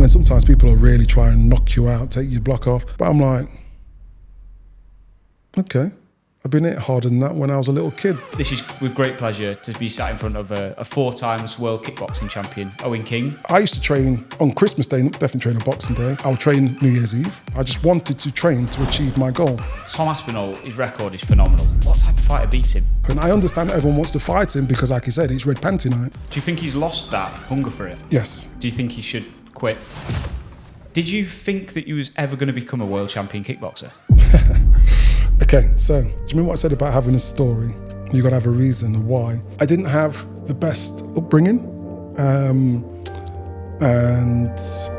mean, sometimes people will really try and knock you out, take your block off. But I'm like, okay. I've been hit harder than that when I was a little kid. This is with great pleasure to be sat in front of a 4 times world kickboxing champion, Owen King. I used to train on Christmas Day, definitely train on Boxing Day. I would train New Year's Eve. I just wanted to train to achieve my goal. Tom Aspinall, his record is phenomenal. What type of fighter beats him? And I understand that everyone wants to fight him because, like you said, it's red panty night. Do you think he's lost that hunger for it? Yes. Do you think he should quit? Did you think that you was ever going to become a world champion kickboxer? Okay, so do you remember what I said about having a story? You got to have a reason of why. I didn't have the best upbringing, and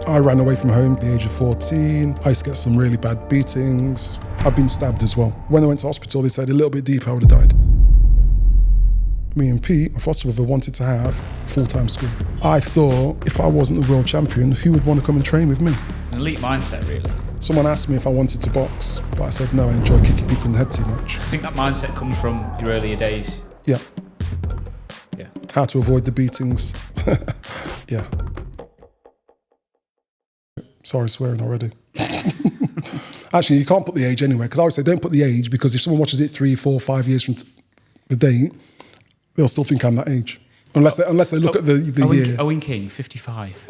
I ran away from home at the age of 14. I used to get some really bad beatings. I've been stabbed as well. When I went to hospital, they said a little bit deeper I would have died. Me and Pete, my foster brother, wanted to have full-time school. I thought if I wasn't the world champion, who would want to come and train with me? It's an elite mindset, really. Someone asked me if I wanted to box, but I said no, I enjoy kicking people in the head too much. I think that mindset comes from your earlier days. Yeah. Yeah. How to avoid the beatings. Yeah. Sorry, swearing already. Actually, you can't put the age anywhere, because I always say don't put the age, because if someone watches it 3, 4, 5 years from the date, they'll still think I'm that age. Unless they look at the year. Owen King, 55.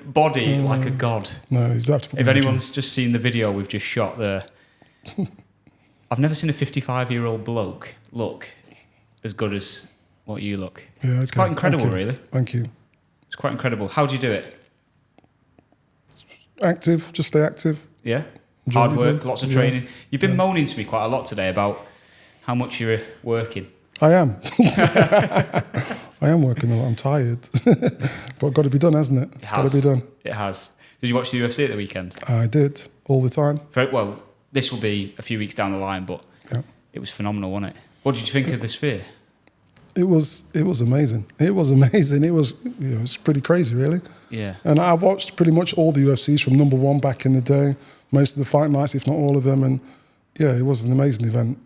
Body like a god. No, he's have to put if anyone's just seen the video we've just shot there, I've never seen a 55-year-old bloke look as good as what you look. Yeah, it's quite incredible, really. Thank you. It's quite incredible. How do you do it? Active, just stay active. Yeah. Hard work, lots of training. You've been moaning to me quite a lot today about how much you're working. I am. I am working a lot. I'm tired. But it's got to be done, hasn't it? It's got to be done. It has. Did you watch the UFC at the weekend? I did, all the time. Well, this will be a few weeks down the line, but it was phenomenal, wasn't it? What did you think of the Sphere? It was amazing. It was amazing. It was pretty crazy, really. Yeah. And I've watched pretty much all the UFCs from number 1 back in the day, most of the fight nights, if not all of them. And yeah, it was an amazing event.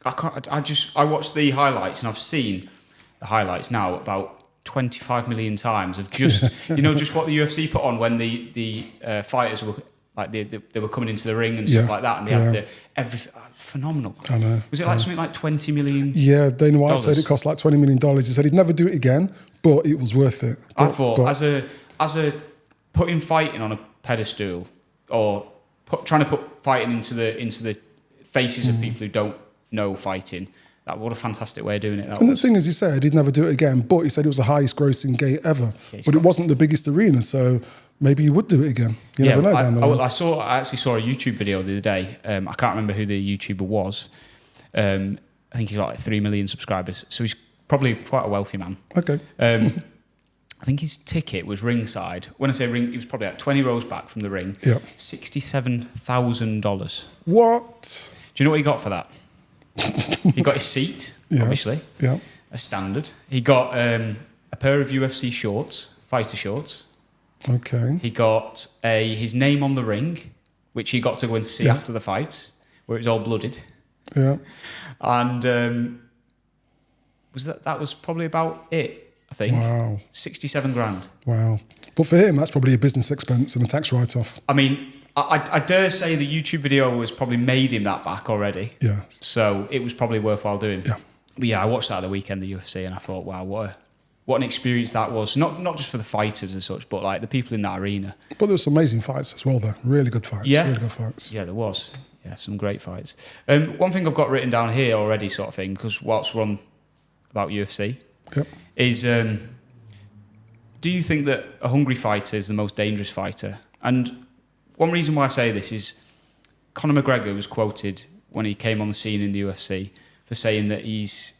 I watched the highlights, and I've seen the highlights now about 25 million times of just just what the UFC put on when the fighters were like they were coming into the ring and stuff like that, and they had phenomenal. I know. Was it like something like 20 million? Yeah, Dana White said it cost like $20 million. He said he'd never do it again, but it was worth it. I thought as a putting fighting on a pedestal, or trying to put fighting into the faces of people who don't know fighting. What a fantastic way of doing it. The thing is, he said he'd never do it again, but he said it was the highest grossing gate ever. Yeah, but it wasn't the biggest arena, so maybe you would do it again. You never know down the line. I actually saw a YouTube video the other day. I can't remember who the YouTuber was. I think he's got like 3 million subscribers, so he's probably quite a wealthy man. Okay. I think his ticket was ringside. When I say ring, he was probably like 20 rows back from the ring. Yeah. $67,000. What? Do you know what he got for that? He got his seat, obviously. Yeah. A standard. He got a pair of UFC shorts, fighter shorts. Okay. He got his name on the ring, which he got to go and see after the fights, where it was all blooded. Yeah. And that was probably about it, I think. Wow. 67 grand. Wow. But for him, that's probably a business expense and a tax write-off. I mean, I dare say the YouTube video was probably made him that back already. Yeah. So it was probably worthwhile doing. Yeah. But yeah, I watched that at the weekend, the UFC, and I thought, wow, what an experience that was. Not just for the fighters and such, but like the people in that arena. But there were some amazing fights as well there. Really good fights. Yeah. Really good fights. Yeah, there was. Yeah, some great fights. One thing I've got written down here already, sort of thing, because whilst we're on about UFC, is do you think that a hungry fighter is the most dangerous fighter? And one reason why I say this is Conor McGregor was quoted when he came on the scene in the UFC for saying that he's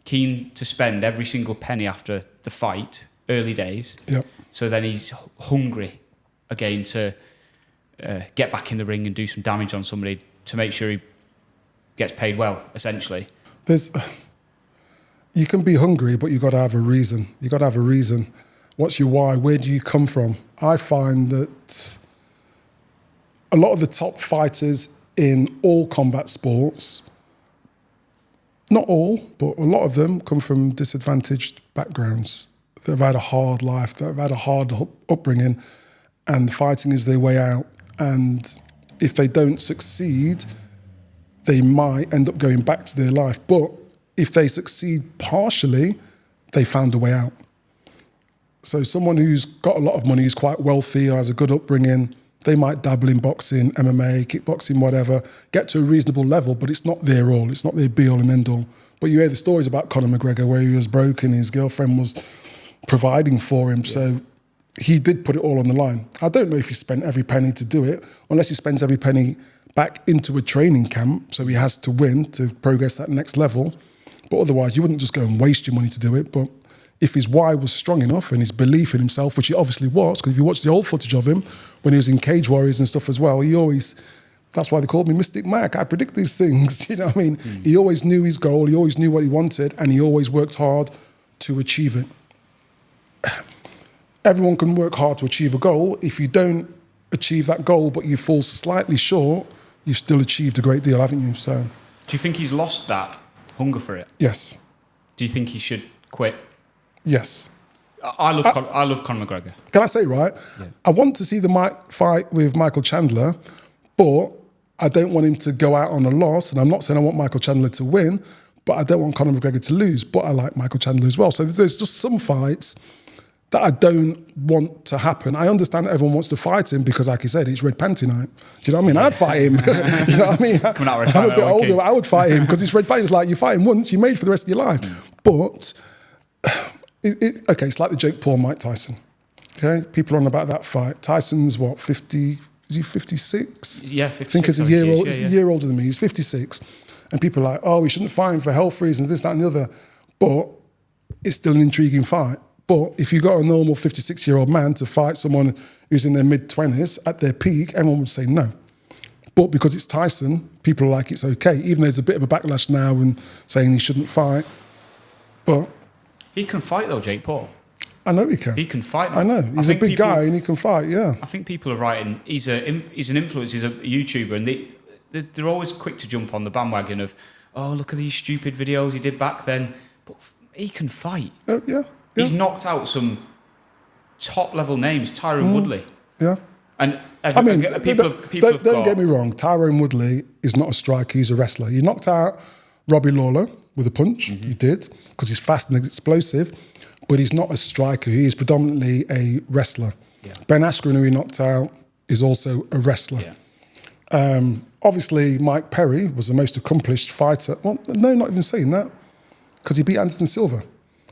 keen to spend every single penny after the fight, early days. Yep. So then he's hungry again to get back in the ring and do some damage on somebody to make sure he gets paid well, essentially. You can be hungry, but you've got to have a reason. You've got to have a reason. What's your why? Where do you come from? I find that a lot of the top fighters in all combat sports, not all, but a lot of them come from disadvantaged backgrounds. that have had a hard life, that have had a hard upbringing, and fighting is their way out. And if they don't succeed, they might end up going back to their life. But if they succeed partially, they found a way out. So someone who's got a lot of money, who's quite wealthy, or has a good upbringing, they might dabble in boxing, MMA, kickboxing, whatever, get to a reasonable level, but it's not their all. It's not their be-all and end-all. But you hear the stories about Conor McGregor where he was broken, his girlfriend was providing for him. Yeah. So he did put it all on the line. I don't know if he spent every penny to do it, unless he spends every penny back into a training camp, so he has to win to progress that next level. But otherwise, you wouldn't just go and waste your money to do it. But if his why was strong enough and his belief in himself, which he obviously was, because if you watch the old footage of him when he was in Cage Warriors and stuff as well, he always, that's why they called me Mystic Mac. I predict these things, you know what I mean? He always knew his goal, he always knew what he wanted, and he always worked hard to achieve it. Everyone can work hard to achieve a goal. If you don't achieve that goal, but you fall slightly short, you've still achieved a great deal, haven't you? So, do you think he's lost that hunger for it? Yes. Do you think he should quit? Yes. I love Conor McGregor. Can I say, right? Yeah. I want to see the fight with Michael Chandler, but I don't want him to go out on a loss. And I'm not saying I want Michael Chandler to win, but I don't want Conor McGregor to lose. But I like Michael Chandler as well. So there's just some fights that I don't want to happen. I understand that everyone wants to fight him because, like you said, it's red panty night. Do you know what I mean? Yeah. I'd fight him. You know what I mean? I'm a bit older, I would fight him because it's red panty. It's like you fight him once, you're made for the rest of your life. But okay, it's like the Jake Paul, Mike Tyson. Okay, people are on about that fight. Tyson's what, 50? Is he 56? Yeah, 56. I think he's a year old. He's a year older than me. He's 56, and people are like, "Oh, we shouldn't fight him for health reasons, this, that, and the other." But it's still an intriguing fight. But if you got a normal 56-year-old man to fight someone who's in their mid-20s at their peak, everyone would say no. But because it's Tyson, people are like, it's okay. Even though there's a bit of a backlash now and saying he shouldn't fight. But he can fight though, Jake Paul. I know he can. He can fight. I know. He's a big guy and he can fight, yeah. I think people are writing, he's an influencer, he's a YouTuber, and they're always quick to jump on the bandwagon of, oh, look at these stupid videos he did back then. But he can fight. Yeah. He's knocked out some top-level names, Tyron Woodley. Yeah. And don't get me wrong, Tyron Woodley is not a striker, he's a wrestler. He knocked out Robbie Lawler with a punch, he did, because he's fast and explosive, but he's not a striker, he is predominantly a wrestler. Yeah. Ben Askren, who he knocked out, is also a wrestler. Yeah. Obviously, Mike Perry was the most accomplished fighter. Well, no, not even saying that, because he beat Anderson Silva.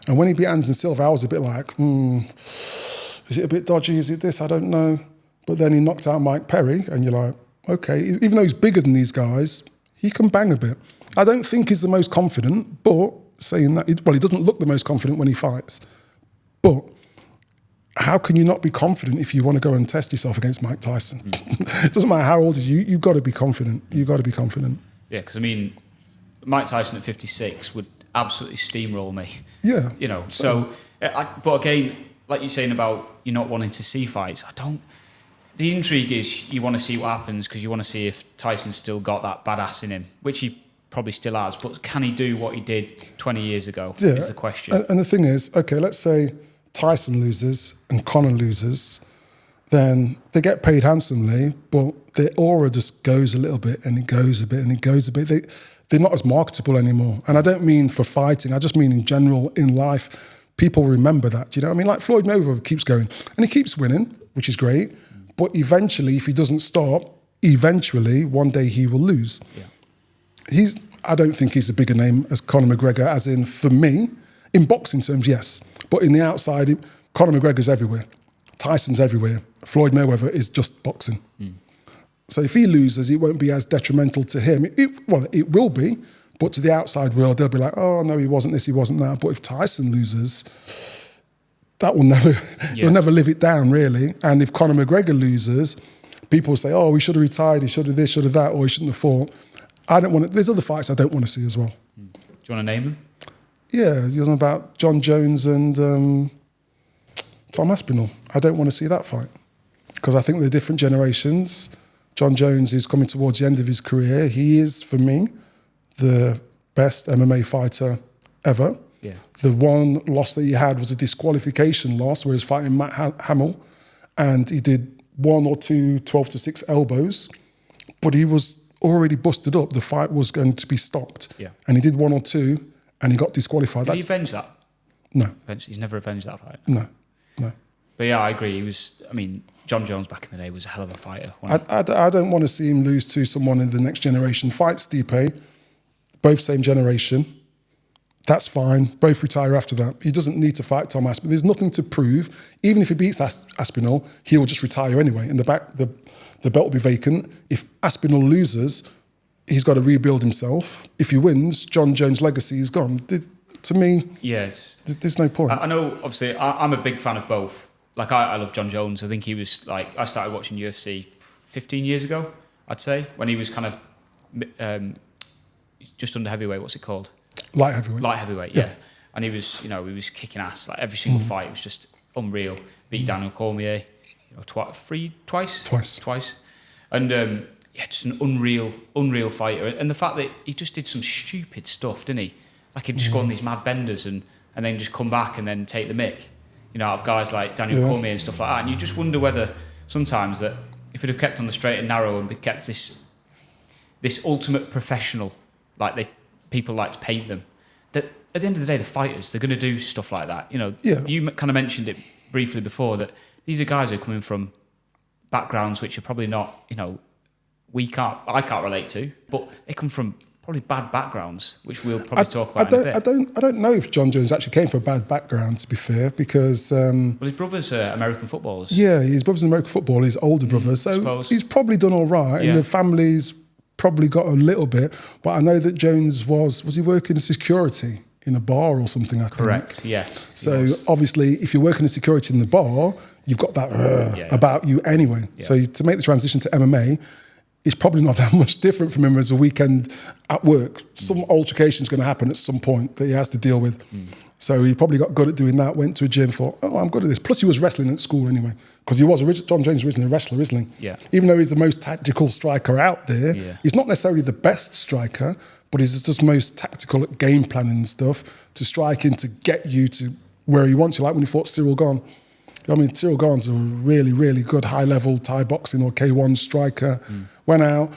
And when he beat Anderson Silva, I was a bit like, is it a bit dodgy? Is it this? I don't know. But then he knocked out Mike Perry, and you're like, okay, even though he's bigger than these guys, he can bang a bit. I don't think he's the most confident, but saying that, he doesn't look the most confident when he fights. But how can you not be confident if you want to go and test yourself against Mike Tyson? It doesn't matter how old he is, you've got to be confident. You've got to be confident. Yeah, because I mean, Mike Tyson at 56 would absolutely steamroll me. Yeah. You know, so but again, like you're saying about you not wanting to see fights, the intrigue is you want to see what happens because you want to see if Tyson's still got that badass in him, which he probably still has, but can he do what he did 20 years ago is the question. And the thing is, okay, let's say Tyson loses and Conor loses, then they get paid handsomely, but their aura just goes a little bit and it goes a bit and it goes a bit. They're not as marketable anymore. And I don't mean for fighting, I just mean in general, in life, people remember that. Do you know what I mean? Like Floyd Mayweather keeps going and he keeps winning, which is great. But eventually, if he doesn't stop, one day he will lose. Yeah. I don't think he's a bigger name as Conor McGregor, as in, for me, in boxing terms, yes. But in the outside, Conor McGregor's everywhere. Tyson's everywhere. Floyd Mayweather is just boxing. So if he loses, it won't be as detrimental to him. It will be, but to the outside world, they'll be like, oh, no, he wasn't this, he wasn't that. But if Tyson loses, that will never, he'll never live it down, really. And if Conor McGregor loses, people will say, oh, he should have retired, he should have this, should have that, or he shouldn't have fought. I don't want to, there's other fights I don't want to see as well. Do you want to name them? Yeah, you're talking about Jon Jones and Tom Aspinall. I don't want to see that fight because I think they're different generations. Jon Jones is coming towards the end of his career. He is, for me, the best MMA fighter ever. Yeah. The one loss that he had was a disqualification loss where he was fighting Matt Hamill, and he did 1 or 2 12-6 elbows, but he was already busted up. The fight was going to be stopped. Yeah. And he did 1 or 2 and he got disqualified. Did he avenge that? No. He's never avenged that fight. No. But yeah, I agree. Jon Jones back in the day was a hell of a fighter. I don't want to see him lose to someone in the next generation. Fight Stipe, both same generation. That's fine. Both retire after that. He doesn't need to fight Tom Aspinall. There's nothing to prove. Even if he beats Aspinall, he will just retire anyway. And the belt will be vacant. If Aspinall loses, he's got to rebuild himself. If he wins, Jon Jones' legacy is gone. To me, yes, there's no point. I know, obviously, I'm a big fan of both. Like, I love Jon Jones. I think he was, like, I started watching UFC 15 years ago, I'd say, when he was kind of just under heavyweight. What's it called? Light heavyweight. Light heavyweight, yeah. And he was kicking ass. Like, every single fight was just unreal. Beat Daniel Cormier, twice. And, just an unreal fighter. And the fact that he just did some stupid stuff, didn't he? Like, he'd just go on these mad benders and then just come back and then take the mick, out of guys like Daniel Cormier and stuff like that. And you just wonder whether sometimes that if he'd have kept on the straight and narrow and kept this ultimate professional, like people like to paint them, that at the end of the day, the fighters, they're going to do stuff like that. You kind of mentioned it briefly before, that these are guys who are coming from backgrounds which are probably not, I can't relate to, but they come from probably bad backgrounds, which we'll probably talk about in a bit. I don't know if Jon Jones actually came from a bad background, to be fair, because... well, his brother's American footballers. Yeah, his brother's American footballer, his older brother, so he's probably done all right, and the family's probably got a little bit, but I know that Jones was he working as security in a bar or something, I think? Correct, yes. So obviously, if you're working as security in the bar, you've got that about you anyway. Yeah. So to make the transition to MMA, it's probably not that much different from him as a weekend at work. Some altercation is going to happen at some point that he has to deal with. So he probably got good at doing that, went to a gym, thought, I'm good at this. Plus he was wrestling at school anyway, because Jon Jones originally a wrestler, isn't he? Yeah. Even though he's the most tactical striker out there, he's not necessarily the best striker, but he's just most tactical at game planning and stuff to strike in to get you to where he wants you, like when he fought Cyril Gane. I mean, Cyril Gane's a really, really good high-level Thai boxing or K1 striker. Went out,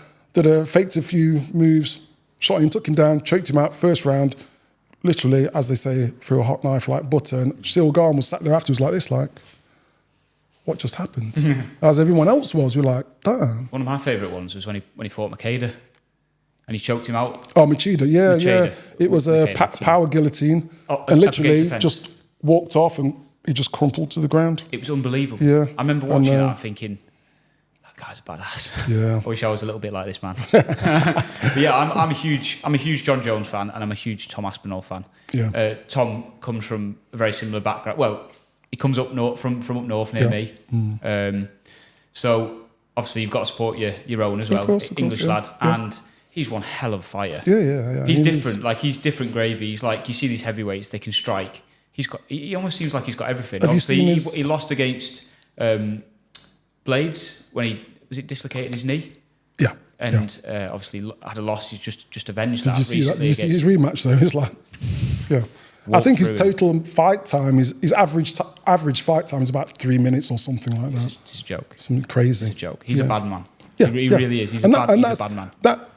faked a few moves, shot him, took him down, choked him out first round, literally, as they say, through a hot knife like butter. And Cyril Gane was sat there afterwards like this, like, what just happened? As everyone else was, we were like, damn. One of my favourite ones was when he fought Makeda and he choked him out. Oh, Machida, yeah. It was a power guilloutine. And literally just walked off and he just crumpled to the ground. It was unbelievable. Yeah. I remember watching that and thinking, that guy's a badass. Yeah. I wish I was a little bit like this man. But yeah, I'm a huge Jon Jones fan, and I'm a huge Tom Aspinall fan. Yeah. Tom comes from a very similar background. Well, he comes up north from up north near me. So obviously you've got to support your own as well. Of course, English lad. Yeah. And he's one hell of a fighter. Yeah. He's different. Like, he's different gravy. He's like, you see these heavyweights, they can strike. He almost seems like he's got everything. Obviously, he lost against Blades when he dislocated his knee. Yeah. And obviously had a loss. He's just avenged that. Did you see his rematch though? It's like, I think his total fight time his average fight time is about 3 minutes or something like that. It's a joke. Something crazy. It's a joke. He's a bad man. Yeah, he really is. He's a bad man.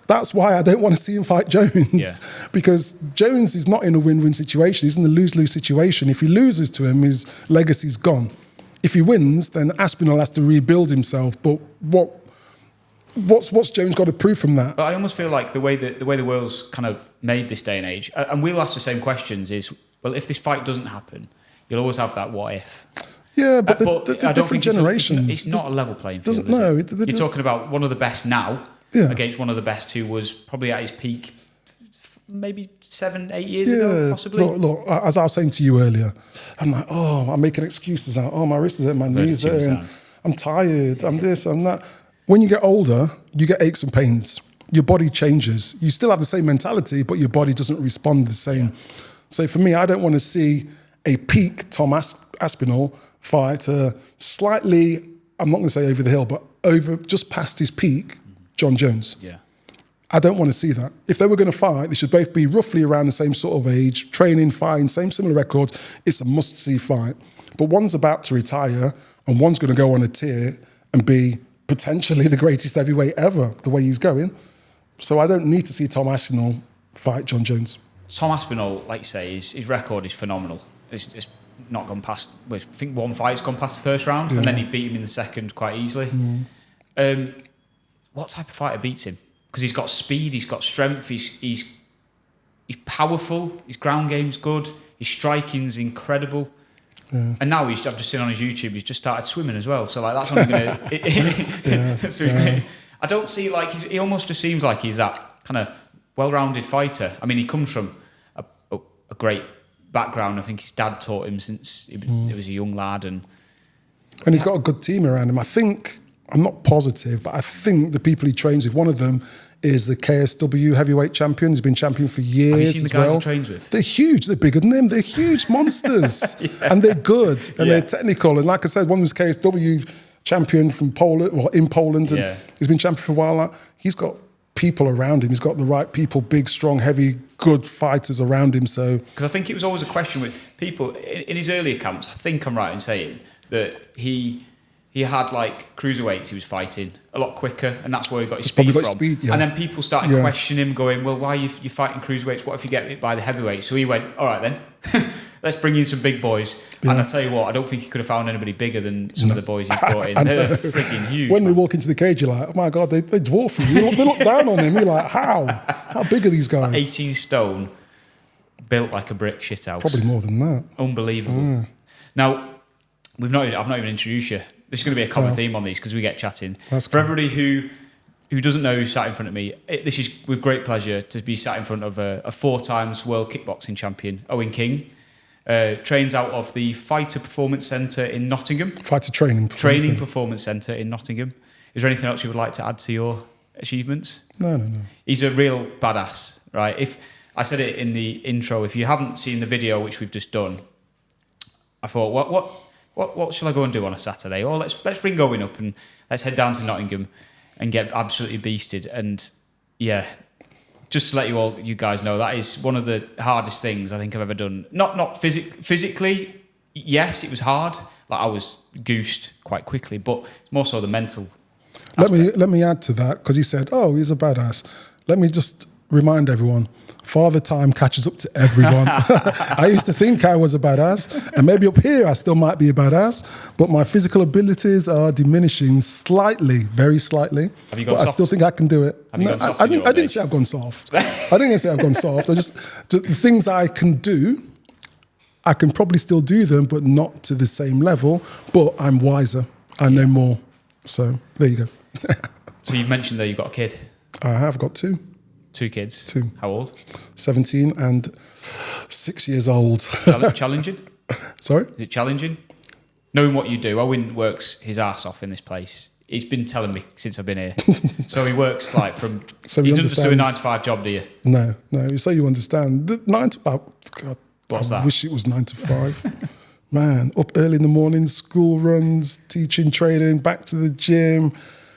That's why I don't want to see him fight Jones, because Jones is not in a win-win situation. He's in a lose-lose situation. If he loses to him, his legacy's gone. If he wins, then Aspinall has to rebuild himself. But what's Jones got to prove from that? But I almost feel like the way the world's kind of made this day and age, and we'll ask the same questions, is, well, if this fight doesn't happen, you'll always have that what if. Yeah, but the different generations. It's not a level playing field. You're talking about one of the best now against one of the best who was probably at his peak maybe 7-8 years ago, possibly. Look, as I was saying to you earlier, I'm like, I'm making excuses out. My wrist is hurting, my knees are hurting. I'm tired, I'm this, I'm that. When you get older, you get aches and pains. Your body changes. You still have the same mentality, but your body doesn't respond the same. Yeah. So for me, I don't want to see a peak Tom Aspinall fight slightly, I'm not going to say over the hill, but just past his peak, Jon Jones. Yeah. I don't want to see that. If they were going to fight, they should both be roughly around the same sort of age, training fine, same similar record. It's a must-see fight. But one's about to retire and one's going to go on a tear and be potentially the greatest heavyweight ever, the way he's going. So I don't need to see Tom Aspinall fight Jon Jones. Tom Aspinall, like you say, his record is phenomenal. It's not gone past, I think one fight's gone past the first round, and then he beat him in the second quite easily. What type of fighter beats him? Because he's got speed, he's got strength, he's powerful, his ground game's good, his striking's incredible. Yeah. And now I've just seen on his YouTube, he's just started swimming as well. So like that's only going to. I don't see he almost just seems like he's that kind of well-rounded fighter. I mean, he comes from a great background. I think his dad taught him since he was a young lad, and he's got a good team around him. I think, I'm not positive, but I think the people he trains with, one of them is the KSW heavyweight champion. He's been champion for years. Have you seen the guys he trains with? They're huge. They're bigger than him. They're huge monsters. And they're good. And they're technical. And like I said, one was KSW champion from Poland, well, in Poland. And he's been champion for a while. He's got people around him. He's got the right people, big, strong, heavy, good fighters around him. So, because I think it was always a question with people in his earlier camps. I think I'm right in saying that he had like cruiserweights he was fighting a lot quicker, and that's where he got his speed from. And then people started questioning him, going, well, why are you fighting cruiserweights? What if you get hit by the heavyweights? So he went, all right then, let's bring in some big boys. And I tell you what, I don't think he could have found anybody bigger than some of the boys he's brought in. They're freaking huge. When they walk into the cage, you're like, oh my God, they dwarf him. They look down on him. You're like, how big are these guys? 18 stone, built like a brick shithouse. Probably more than that. Unbelievable. Now, I've not even introduced you. This is going to be a common theme on these because we get chatting. For everybody who doesn't know who's sat in front of me, this is with great pleasure to be sat in front of a 4-times world kickboxing champion, Owen King. Trains out of the Fighter Performance Centre in Nottingham. Fighter Training Performance Centre in Nottingham. Is there anything else you would like to add to your achievements? No. He's a real badass, right? If I said it in the intro, if you haven't seen the video which we've just done, I thought, what shall I go and do on a Saturday? Or let's ring Owen up and let's head down to Nottingham and get absolutely beasted. And yeah, just to let you guys know, that is one of the hardest things I think I've ever done. Not physically, yes, it was hard. Like I was goosed quite quickly, but it's more so the mental aspect. Let me add to that, because he said, oh, he's a badass. Let me just remind everyone, Father Time catches up to everyone. I used to think I was a badass, and maybe up here I still might be a badass, but my physical abilities are diminishing slightly, very slightly. Have you gone soft? I still think I can do it. Have you gone soft? I didn't say I've gone soft. I didn't say I've gone soft. The things I can do, I can probably still do them, but not to the same level. But I'm wiser. I know more. So there you go. So you've mentioned that you've got a kid. I have got 2. 2 kids. 2. How old? 17 and 6 years old. Challenging? Sorry? Is it challenging? Knowing what you do, Owen works his ass off in this place. He's been telling me since I've been here. So he works like from... So he doesn't just do a 9-to-5 job, do you? No. So you understand. The 9 to 5... God, what's that? I wish it was 9 to 5. Man, up early in the morning, school runs, teaching, training, back to the gym...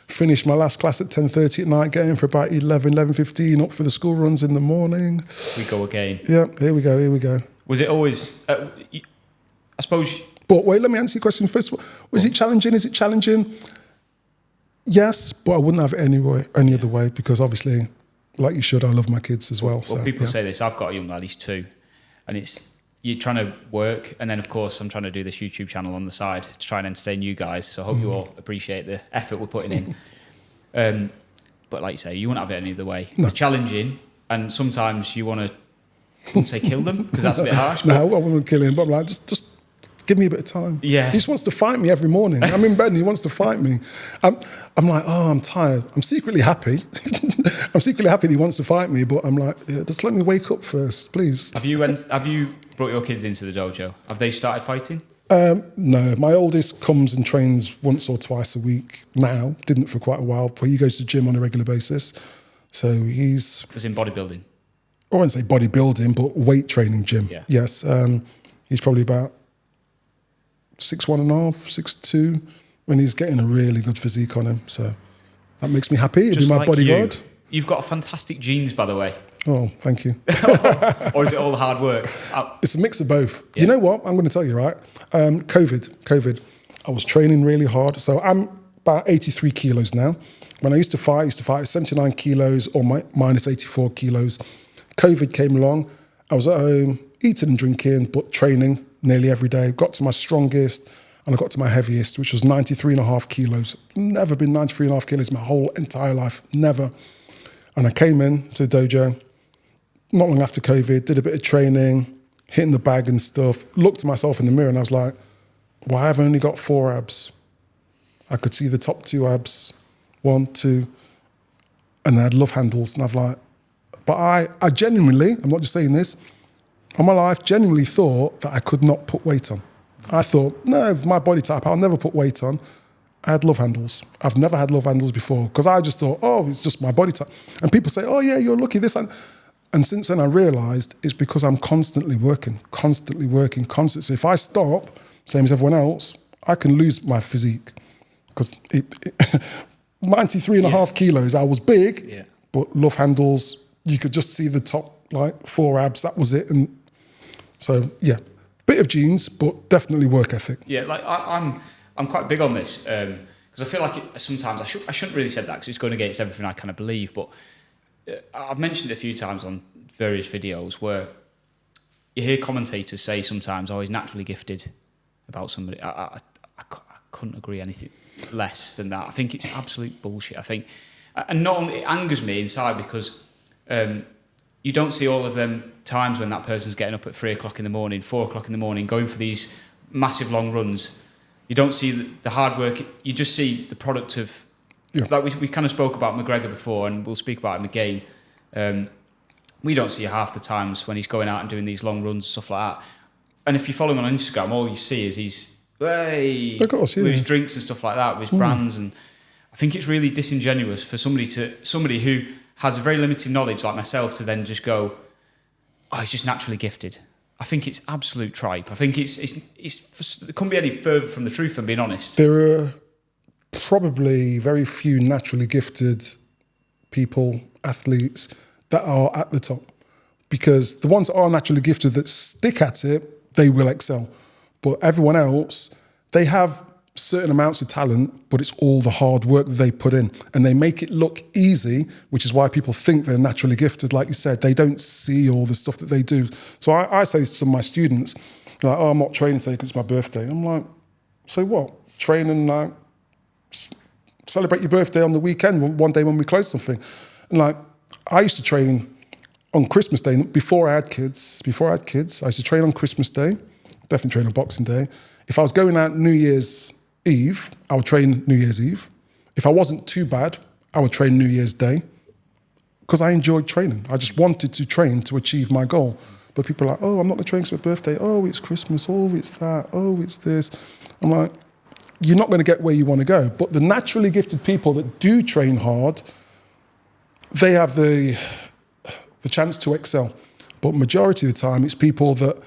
Finished my last class at 10:30 at night, getting for about 11:15, up for the school runs in the morning. We go again. Yeah, here we go. Was it always, I suppose... But wait, let me answer your question first. Was it challenging? Is it challenging? Yes, but I wouldn't have it any other way, because obviously, like you should, I love my kids as well. Well, so, people say this. I've got a young lad, he's 2, and you're trying to work, and then of course I'm trying to do this YouTube channel on the side to try and entertain you guys. So I hope you all appreciate the effort we're putting in. But like you say, you wouldn't have it any other way. No. It's challenging, and sometimes you want to, I wouldn't say kill them, because that's a bit harsh. No, I wouldn't kill him, but I'm like, just give me a bit of time. Yeah. He just wants to fight me every morning. I'm in bed and he wants to fight me. I'm like, oh, I'm tired. I'm secretly happy. I'm secretly happy that he wants to fight me, but I'm like, yeah, just let me wake up first, please. Have you brought your kids into the dojo? Have they started fighting? No, my oldest comes and trains once or twice a week now. Didn't for quite a while, but he goes to the gym on a regular basis. So he's... As in bodybuilding? I won't say bodybuilding, but weight training gym. Yeah. Yes. He's probably about 6'1.5", 6'2", when he's getting a really good physique on him. So that makes me happy. He'll be my bodyguard. You've got fantastic genes, by the way. Oh, thank you. Or is it all the hard work? It's a mix of both. Yeah. You know what? I'm going to tell you, right? COVID. I was training really hard. So I'm about 83 kilos now. When I used to fight at 79 kilos or minus 84 kilos. COVID came along. I was at home, eating and drinking, but training nearly every day. Got to my strongest and I got to my heaviest, which was 93.5 kilos. Never been 93.5 kilos my whole entire life. Never. And I came in to the dojo not long after COVID, did a bit of training, hitting the bag and stuff, looked at myself in the mirror and I was like, why have I only got 4 abs? I could see the top 2 abs, 1, 2, and I had love handles. And I've like, but I genuinely, I'm not just saying this, all my life genuinely thought that I could not put weight on. I thought, no, my body type, I'll never put weight on. I had love handles. I've never had love handles before because I just thought, oh, it's just my body type. And people say, oh yeah, you're lucky this. And since then I realized it's because I'm constantly working. So if I stop, same as everyone else, I can lose my physique because 93.5 kilos, I was big, but love handles, you could just see the top like 4 abs, that was it. And so, yeah, bit of genes, but definitely work ethic. Yeah, like I'm quite big on this because I feel like sometimes I shouldn't really say that because it's going against everything I kind of believe. But I've mentioned it a few times on various videos where you hear commentators say sometimes, "Oh, he's naturally gifted," about somebody. I couldn't agree anything less than that. I think it's absolute bullshit. I think, and not only it angers me inside because you don't see all of them times when that person's getting up at 3 o'clock in the morning, 4 o'clock in the morning, going for these massive long runs. You don't see the hard work. You just see the product of, like we kind of spoke about McGregor before, and we'll speak about him again. We don't see half the times when he's going out and doing these long runs, stuff like that. And if you follow him on Instagram, all you see is with his drinks and stuff like that, with his brands. And I think it's really disingenuous for somebody who has a very limited knowledge like myself to then just go, oh, he's just naturally gifted. I think it's absolute tripe. I think it couldn't be any further from the truth, if I'm being honest. There are probably very few naturally gifted people, athletes, that are at the top. Because the ones that are naturally gifted that stick at it, they will excel. But everyone else, they have certain amounts of talent, but it's all the hard work that they put in. And they make it look easy, which is why people think they're naturally gifted. Like you said, they don't see all the stuff that they do. So I say to some of my students, like, oh, I'm not training today because it's my birthday. I'm like, so what? Train and like, celebrate your birthday on the weekend, one day when we close something. And like, I used to train on Christmas Day. Before I had kids, I used to train on Christmas Day, definitely train on Boxing Day. If I was going out New Year's Eve, I would train New Year's Eve. If I wasn't too bad, I would train New Year's Day because I enjoyed training. I just wanted to train to achieve my goal. But people are like, oh, I'm not going to train for my birthday. Oh, it's Christmas. Oh, it's that. Oh, it's this. I'm like, you're not going to get where you want to go. But the naturally gifted people that do train hard, they have the chance to excel. But majority of the time, it's people that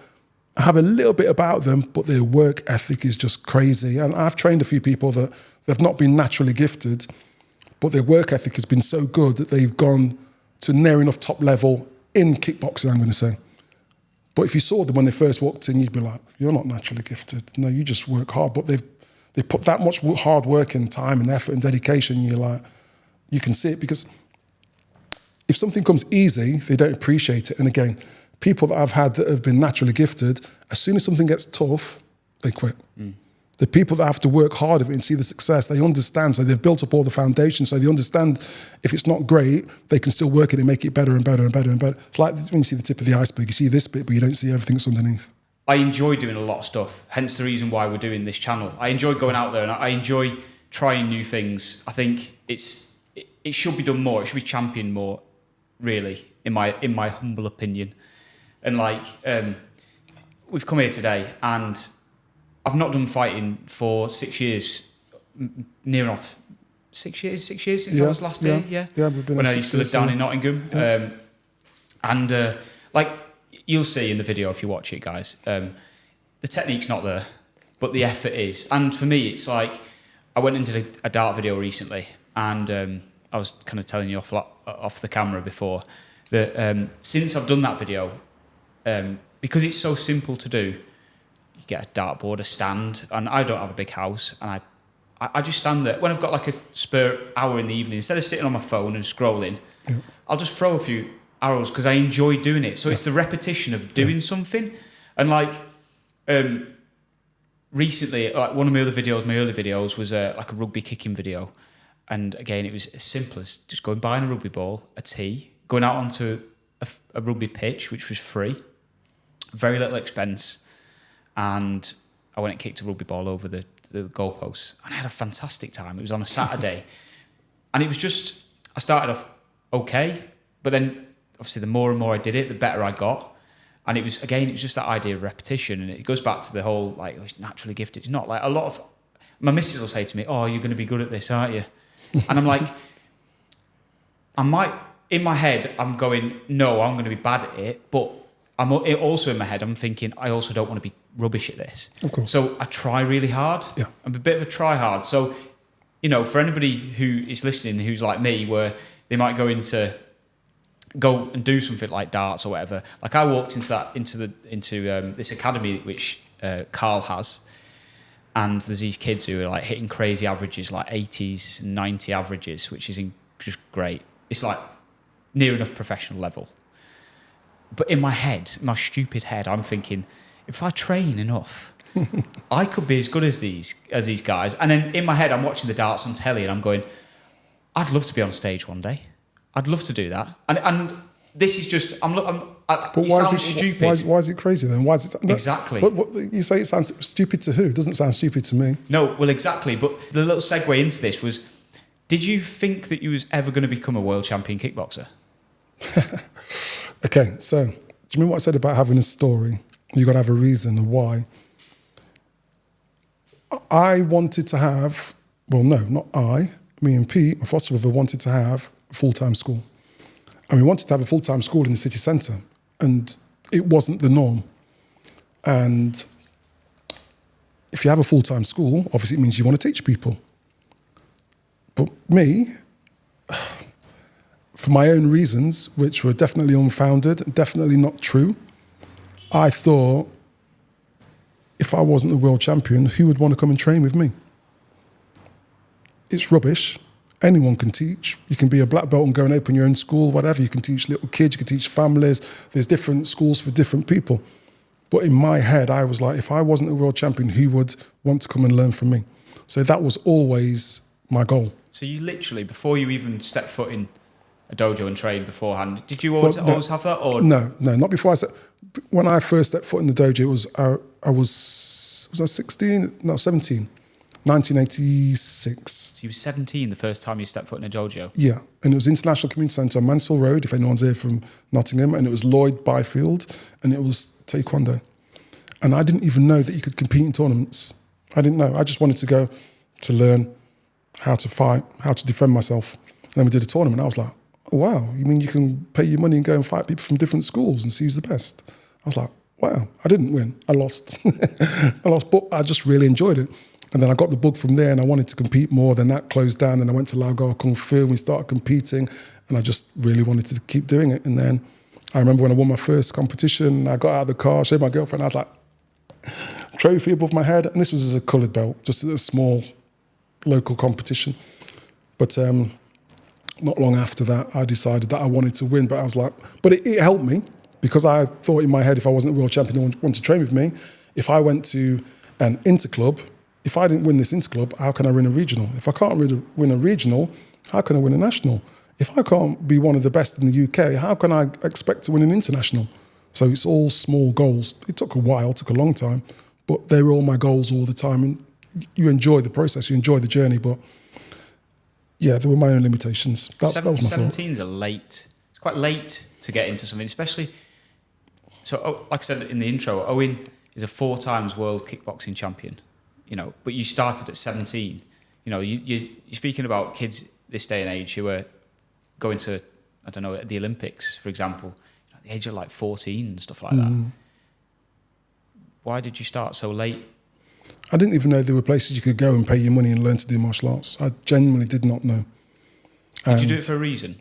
have a little bit about them, but their work ethic is just crazy. And I've trained a few people that they've not been naturally gifted, but their work ethic has been so good that they've gone to near enough top level in kickboxing, I'm going to say. But if you saw them when they first walked in, you'd be like, you're not naturally gifted. No, you just work hard. But they've put that much hard work and time and effort and dedication, and you're like, you can see it. Because if something comes easy, they don't appreciate it. And again, people that I've had that have been naturally gifted, as soon as something gets tough, they quit. The people that have to work hard of it and see the success, they understand. So they've built up all the foundations. So they understand if it's not great, they can still work it and make it better and better and better and better. It's like when you see the tip of the iceberg, you see this bit, but you don't see everything that's underneath. I enjoy doing a lot of stuff, hence the reason why we're doing this channel. I enjoy going out there and I enjoy trying new things. I think it should be done more. It should be championed more, really, in my humble opinion. And like, we've come here today and I've not done fighting for 6 years, near enough 6 years since I was last here. Yeah, we've been when I used to live down in Nottingham. Yeah. Like you'll see in the video if you watch it, guys, the technique's not there, but the effort is. And for me, it's like, I went into a dart video recently and I was kind of telling you off the camera before that since I've done that video, because it's so simple to do, you get a dartboard, a stand, and I don't have a big house, and I just stand there when I've got like a spare hour in the evening. Instead of sitting on my phone and scrolling, I'll just throw a few arrows because I enjoy doing it. So it's the repetition of doing something, and like recently, like one of my early videos was like a rugby kicking video. And again, it was as simple as just going buying a rugby ball, a tee, going out onto a rugby pitch, which was free, very little expense. And I went and kicked a rugby ball over the goalposts. And I had a fantastic time. It was on a Saturday. And it was just, I started off okay. But then, obviously, the more and more I did it, the better I got. And it was just that idea of repetition. And it goes back to the whole, like, it's naturally gifted. It's not like a lot of, my missus will say to me, oh, you're going to be good at this, aren't you? And I'm like, in my head, I'm going, no, I'm going to be bad at it. But I'm also in my head, I'm thinking, I also don't want to be rubbish at this. Of course. So I try really hard. Yeah. I'm a bit of a try hard. So, you know, for anybody who is listening, who's like me, where they might go and do something like darts or whatever. Like I walked into this academy which Carl has. And there's these kids who are like hitting crazy averages, like 80s, 90 averages, which is just great. It's like near enough professional level. But in my head, my stupid head, I'm thinking, if I train enough, I could be as good as these guys. And then in my head, I'm watching the darts on telly and I'm going, I'd love to be on stage one day. I'd love to do that. And this is just, but why is it stupid? Why is it crazy then? Why is it exactly? But you say it sounds stupid to who? It doesn't sound stupid to me. No, well, exactly. But the little segue into this was: did you think that you was ever going to become a world champion kickboxer? Okay, so do you remember what I said about having a story? You got to have a reason of why. I wanted to have. Well, no, not I. Me and Pete, my foster brother, wanted to have a full-time school. And we wanted to have a full-time school in the city centre, and it wasn't the norm. And if you have a full-time school, obviously it means you want to teach people. But me, for my own reasons, which were definitely unfounded, definitely not true, I thought if I wasn't the world champion, who would want to come and train with me? It's rubbish. Anyone can teach. You can be a black belt and go and open your own school, whatever. You can teach little kids, you can teach families. There's different schools for different people. But in my head, I was like, if I wasn't a world champion, who would want to come and learn from me? So that was always my goal. So you literally, before you even stepped foot in a dojo and trained beforehand, did you always have that? Or No, not before I stepped. When I first stepped foot in the dojo, was I 16? No, 17. 1986. So you were 17 the first time you stepped foot in a dojo? Yeah, and it was International Community Centre on Mansell Road, if anyone's here from Nottingham, and it was Lloyd Byfield, and it was Taekwondo. And I didn't even know that you could compete in tournaments. I didn't know. I just wanted to go to learn how to fight, how to defend myself. And then we did a tournament. I was like, oh, wow, you mean you can pay your money and go and fight people from different schools and see who's the best? I was like, wow, I didn't win. I lost. But I just really enjoyed it. And then I got the bug from there and I wanted to compete more. Then that closed down and I went to Lao Kung Fu and we started competing and I just really wanted to keep doing it. And then I remember when I won my first competition, I got out of the car, showed my girlfriend, I was like, trophy above my head. And this was as a coloured belt, just a small local competition. But not long after that, I decided that I wanted to win. But I was like, but it helped me because I thought in my head, if I wasn't a world champion, no one wanted to train with me. If I went to an interclub, if I didn't win this interclub, how can I win a regional? If I can't win a regional, how can I win a national? If I can't be one of the best in the UK, how can I expect to win an international? So it's all small goals. It took a while, it took a long time, but they were all my goals all the time. And you enjoy the process, you enjoy the journey, but yeah, there were my own limitations. That was my fault. 17's it's quite late to get into something, especially, so like I said in the intro, Owen is a 4 times world kickboxing champion. You know, but you started at 17. You know, you're speaking about kids this day and age who are going to, I don't know, the Olympics, for example, at the age of like 14 and stuff like that. Why did you start so late? I didn't even know there were places you could go and pay your money and learn to do martial arts. I genuinely did not know. Did you do it for a reason?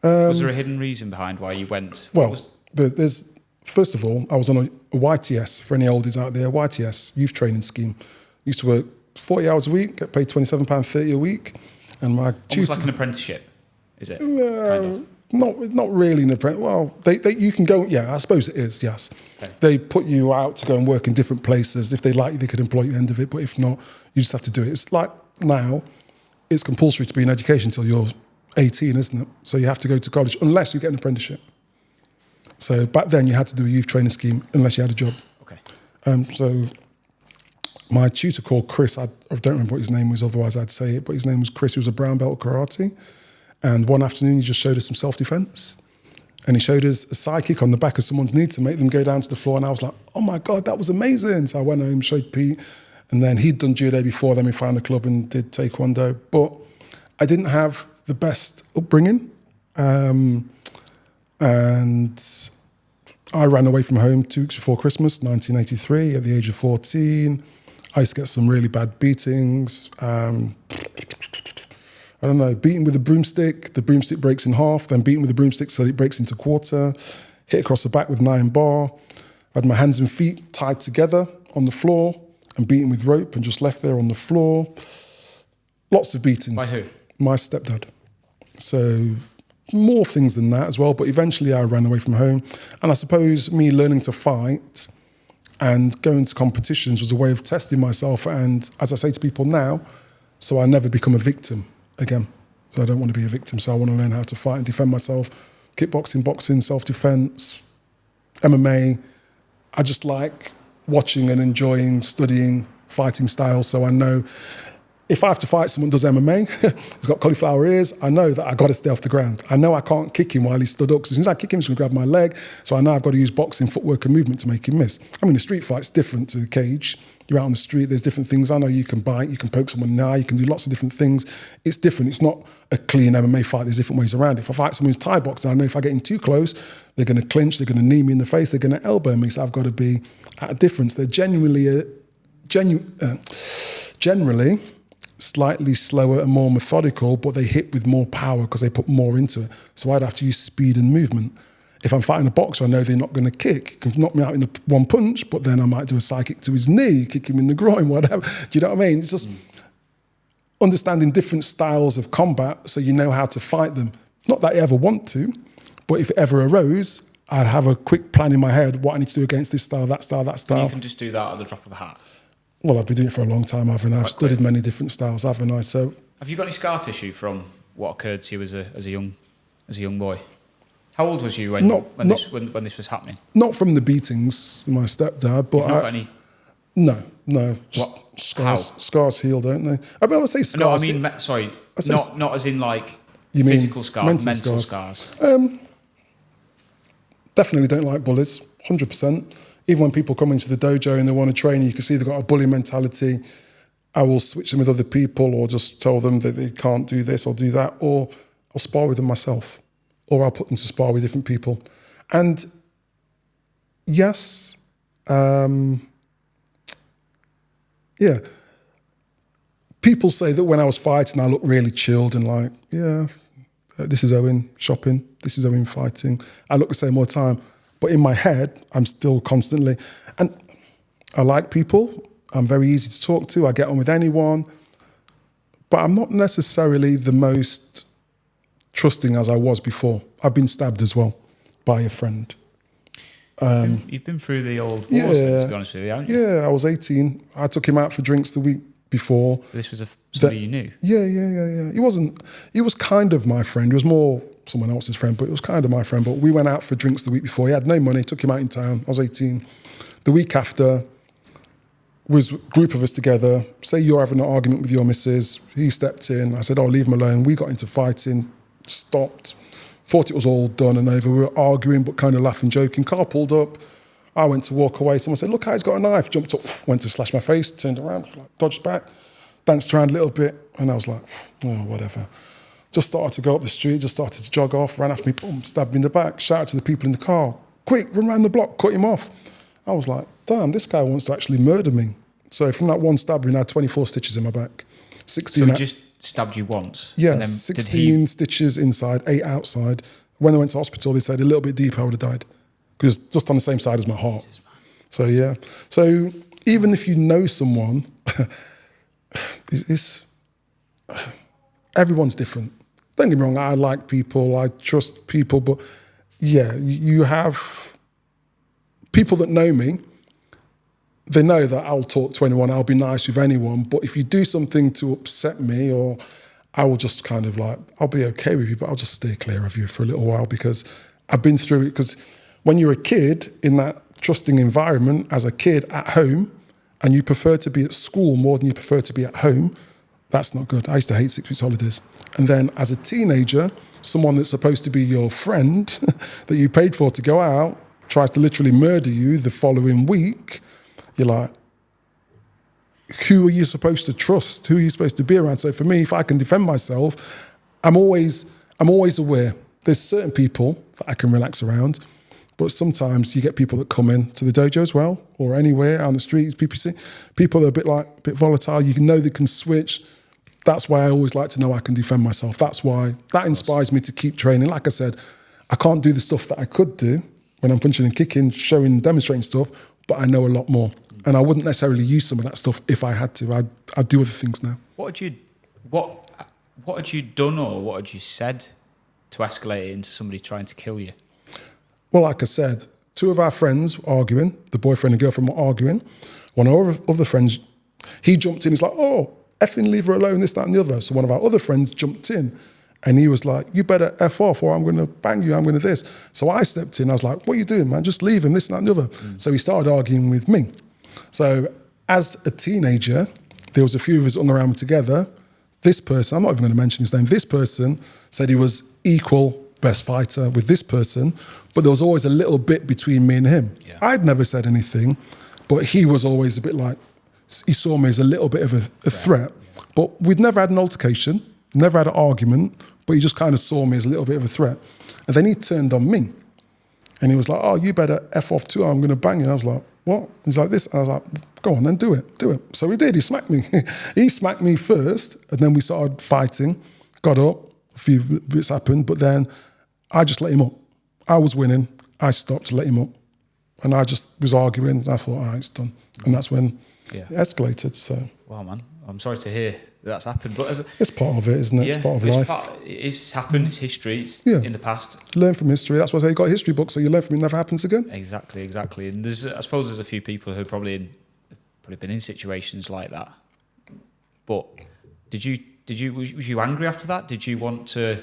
Was there a hidden reason behind why you went? There's first of all, I was on a YTS, for any oldies out there, YTS, youth training scheme. Used to work 40 hours a week, get paid £27.30 a week. And my tutor... Almost like an apprenticeship, is it? Kind of. Not really an apprentice. Well, you can go, yeah, I suppose it is, yes. Okay. They put you out to go and work in different places. If they like you, they could employ you at the end of it, but if not, you just have to do it. It's like now, it's compulsory to be in education until you're 18, isn't it? So you have to go to college unless you get an apprenticeship. So back then you had to do a youth training scheme unless you had a job. Okay. So my tutor called Chris, I don't remember what his name was, otherwise I'd say it, but his name was Chris, he was a brown belt karate. And one afternoon, he just showed us some self-defense. And he showed us a side kick on the back of someone's knee to make them go down to the floor. And I was like, oh my God, that was amazing. So I went home, showed Pete. And then he'd done judo before. Then we found a club and did taekwondo. But I didn't have the best upbringing. And I ran away from home 2 weeks before Christmas, 1983, at the age of 14. I used to get some really bad beatings. I don't know, beaten with a broomstick, the broomstick breaks in half, then beaten with a broomstick so it breaks into quarter, hit across the back with an iron bar. I had my hands and feet tied together on the floor and beaten with rope and just left there on the floor. Lots of beatings. By who? My stepdad. So more things than that as well, but eventually I ran away from home. And I suppose me learning to fight and going to competitions was a way of testing myself. And as I say to people now, so I never become a victim again. So I don't want to be a victim, so I want to learn how to fight and defend myself. Kickboxing, boxing, self-defense, MMA. I just like watching and enjoying, studying fighting styles, so I know if I have to fight someone who does MMA, he's got cauliflower ears, I know that I've got to stay off the ground. I know I can't kick him while he's stood up, because as soon as I kick him, he's going to grab my leg, so I know I've got to use boxing, footwork and movement to make him miss. I mean, a street fight's different to the cage. You're out on the street, there's different things. I know you can bite, you can poke someone in the eye, you can do lots of different things. It's different. It's not a clean MMA fight. There's different ways around it. If I fight someone who's Thai boxing, I know if I get in too close, they're going to clinch, they're going to knee me in the face, they're going to elbow me, so I've got to be at a difference. They're generally slightly slower and more methodical, but they hit with more power because they put more into it. So I'd have to use speed and movement. If I'm fighting a boxer, I know they're not going to kick. He can knock me out in the one punch, but then I might do a side kick to his knee, kick him in the groin, whatever. Do you know what I mean? It's just understanding different styles of combat so you know how to fight them. Not that I ever want to, but if it ever arose, I'd have a quick plan in my head, what I need to do against this style, that style, that style. You can just do that at the drop of a hat. Well, I've been doing it for a long time, haven't I? I've studied many different styles, haven't I? So, have you got any scar tissue from what occurred to you as a young boy? How old was you when this was happening? Not from the beatings, my stepdad, but you've not got any. No, just scars. How? Scars heal, don't they? I mean, I would say scars. No, I mean, sorry, not as in like physical scars, mental scars. Definitely don't like bullies, 100%. Even when people come into the dojo and they want to train, you can see they've got a bully mentality. I will switch them with other people or just tell them that they can't do this or do that, or I'll spar with them myself, or I'll put them to spar with different people. And yes, people say that when I was fighting, I looked really chilled and like, this is Owen shopping, this is Owen fighting. I look the same all the time. But in my head, I'm still constantly, and I like people. I'm very easy to talk to. I get on with anyone. But I'm not necessarily the most trusting as I was before. I've been stabbed as well by a friend. You've been through the old wars, to be honest with you, haven't you? Yeah, I was 18. I took him out for drinks the week before. So this was somebody you knew? Yeah. He was kind of my friend. He was more someone else's friend, but it was kind of my friend. But we went out for drinks the week before. He had no money, took him out in town. I was 18. The week after, was a group of us together. Say you're having an argument with your missus. He stepped in. I said, leave him alone. We got into fighting, stopped, thought it was all done and over. We were arguing, but kind of laughing, joking. Car pulled up. I went to walk away. Someone said, look, he's got a knife. Jumped up, went to slash my face, turned around, dodged back, danced around a little bit. And I was like, whatever. Just started to go up the street, just started to jog off, ran after me, boom, stabbed me in the back, shouted to the people in the car, quick, run around the block, cut him off. I was like, damn, this guy wants to actually murder me. So from that one stab, I had 24 stitches in my back. 16. So he just stabbed you once? Yeah, and then 16 stitches inside, 8 outside. When I went to hospital, they said a little bit deeper I would have died, because just on the same side as my heart. So yeah. So even if you know someone, everyone's different. Don't get me wrong, I like people, I trust people, but yeah, you have people that know me, they know that I'll talk to anyone, I'll be nice with anyone, but if you do something to upset me, or I will just kind of like, I'll be okay with you, but I'll just stay clear of you for a little while, because I've been through it. Because when you're a kid in that trusting environment, as a kid at home, and you prefer to be at school more than you prefer to be at home, that's not good. I used to hate 6 weeks holidays. And then as a teenager, someone that's supposed to be your friend that you paid for to go out tries to literally murder you the following week. You're like, who are you supposed to trust? Who are you supposed to be around? So for me, if I can defend myself, I'm always aware. There's certain people that I can relax around, but sometimes you get people that come in to the dojo as well, or anywhere on the streets. People that are a bit volatile. You know they can switch. That's why I always like to know I can defend myself. That's why that inspires me to keep training. Like I said, I can't do the stuff that I could do when I'm punching and kicking, showing, demonstrating stuff, but I know a lot more. And I wouldn't necessarily use some of that stuff if I had to. I'd do other things now. What had you done, or what had you said to escalate it into somebody trying to kill you? Well, like I said, 2 of our friends were arguing. The boyfriend and girlfriend were arguing. One of our other friends, he jumped in. He's like, oh, effing leave her alone, this, that, and the other. So one of our other friends jumped in, and he was like, you better F off, or I'm going to bang you, I'm going to this. So I stepped in. I was like, what are you doing, man? Just leave him, this, that, and the other. So he started arguing with me. So as a teenager, there was a few of us on around together. This person, I'm not even going to mention his name, this person said he was equal best fighter with this person, but there was always a little bit between me and him. Yeah. I'd never said anything, but he was always a bit like, he saw me as a little bit of a threat. But we'd never had an altercation, never had an argument, but he just kind of saw me as a little bit of a threat. And then he turned on me. And he was like, oh, you better F off too, I'm going to bang you. And I was like, what? He's like this. And I was like, go on then, do it. So he did, he smacked me. He smacked me first, and then we started fighting, got up, a few bits happened, but then I just let him up. I was winning, I stopped to let him up. And I just was arguing, and I thought, all right, it's done. And that's when it escalated, so. Wow, man, I'm sorry to hear that's happened. But it's part of it, isn't it? Yeah, it's part of life. It's happened, it's history, it's in the past. Learn from history. That's why I say you got a history book, so you learn from it, never happens again. Exactly. And I suppose there's a few people who have probably been in situations like that. But was you angry after that? Did you want to...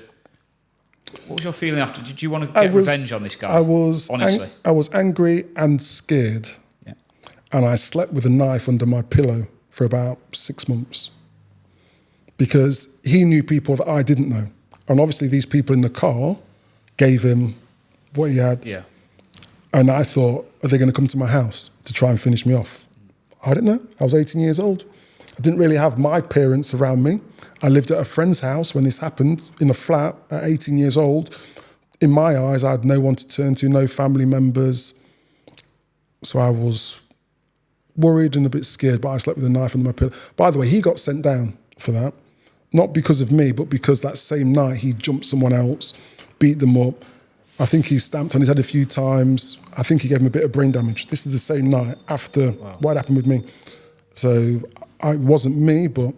What was your feeling after? Did you want to get revenge on this guy? Honestly. I was angry and scared. Yeah. And I slept with a knife under my pillow for about 6 months, because he knew people that I didn't know. And obviously these people in the car gave him what he had. Yeah. And I thought, are they going to come to my house to try and finish me off? I didn't know. I was 18 years old. I didn't really have my parents around me. I lived at a friend's house when this happened, in a flat at 18 years old. In my eyes, I had no one to turn to, no family members. So I was worried and a bit scared, but I slept with a knife under my pillow. By the way, he got sent down for that. Not because of me, but because that same night he jumped someone else, beat them up. I think he stamped on his head a few times. I think he gave him a bit of brain damage. This is the same night after what happened with me. So it wasn't me, but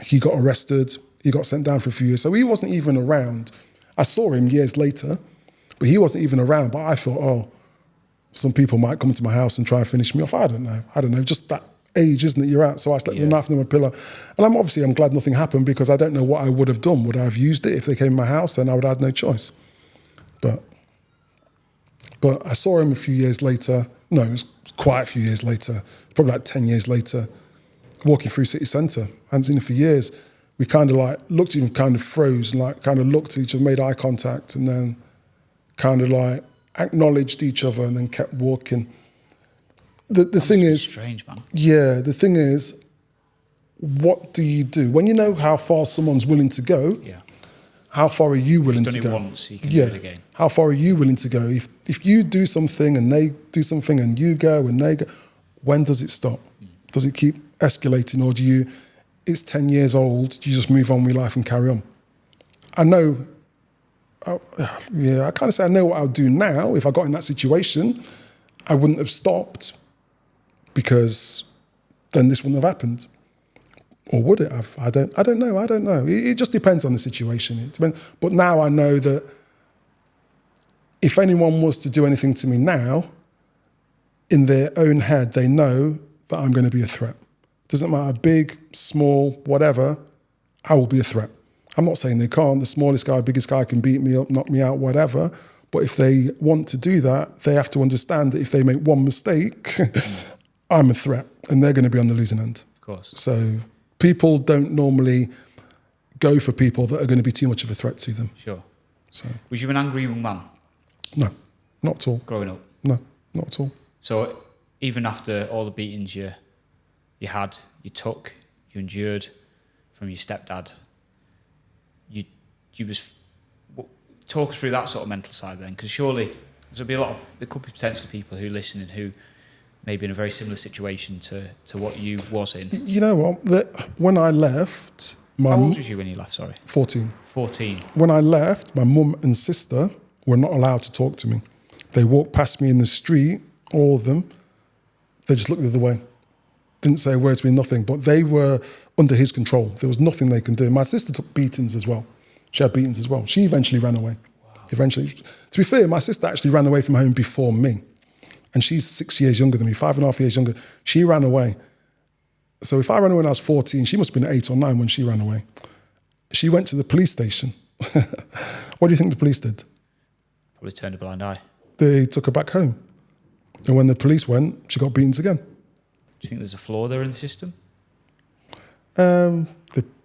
he got arrested. He got sent down for a few years. So he wasn't even around. I saw him years later, but he wasn't even around. But I thought, some people might come to my house and try and finish me off. I don't know. Just that age, isn't it? You're out. So I slept with a knife under my pillow. And I'm glad nothing happened, because I don't know what I would have done. Would I have used it if they came in my house? Then I would have had no choice. But I saw him a few years later. No, it was quite a few years later, probably like 10 years later, walking through city centre. I hadn't seen him for years. We kind of like looked at him, kind of froze, and like kind of looked at each other, made eye contact, and then kind of like acknowledged each other, and then kept walking. The thing is, strange, man. Yeah, the thing is, what do you do when you know how far someone's willing to go? Yeah. How far are you willing to go? You've done it once, you can do it again. How far are you willing to go? If you do something and they do something and you go and they go, when does it stop? Does it keep escalating, or do you it's 10 years old, you just move on with life and carry on. I know, I kind of say I know what I would do now. If I got in that situation, I wouldn't have stopped, because then this wouldn't have happened. Or would it have? I don't know. It just depends on the situation. But now I know that if anyone was to do anything to me now, in their own head, they know that I'm going to be a threat. Doesn't matter, big, small, whatever, I will be a threat. I'm not saying they can't. The smallest guy, biggest guy can beat me up, knock me out, whatever. But if they want to do that, they have to understand that if they make one mistake, I'm a threat, and they're going to be on the losing end. Of course. So people don't normally go for people that are going to be too much of a threat to them. Sure. So was you an angry young man? No, not at all. Growing up? No, not at all. So even after all the beatings you had, you took, you endured from your stepdad, you was... Talk us through that sort of mental side then, because surely there could be potentially people who are listening who may be in a very similar situation to what you was in. You know what? When I left... How old was you when you left, sorry? 14. 14. When I left, my mum and sister were not allowed to talk to me. They walked past me in the street, all of them. They just looked the other way. Didn't say a word to me, nothing. But they were under his control. There was nothing they can do. My sister took beatings as well. She had beatings as well. She eventually ran away. Wow. Eventually. To be fair, my sister actually ran away from home before me. And she's 6 years younger than me, 5.5 years younger. She ran away. So if I ran away when I was 14, she must have been 8 or 9 when she ran away. She went to the police station. What do you think the police did? Probably turned a blind eye. They took her back home. And when the police went, she got beatings again. Do you think there's a flaw there in the system? There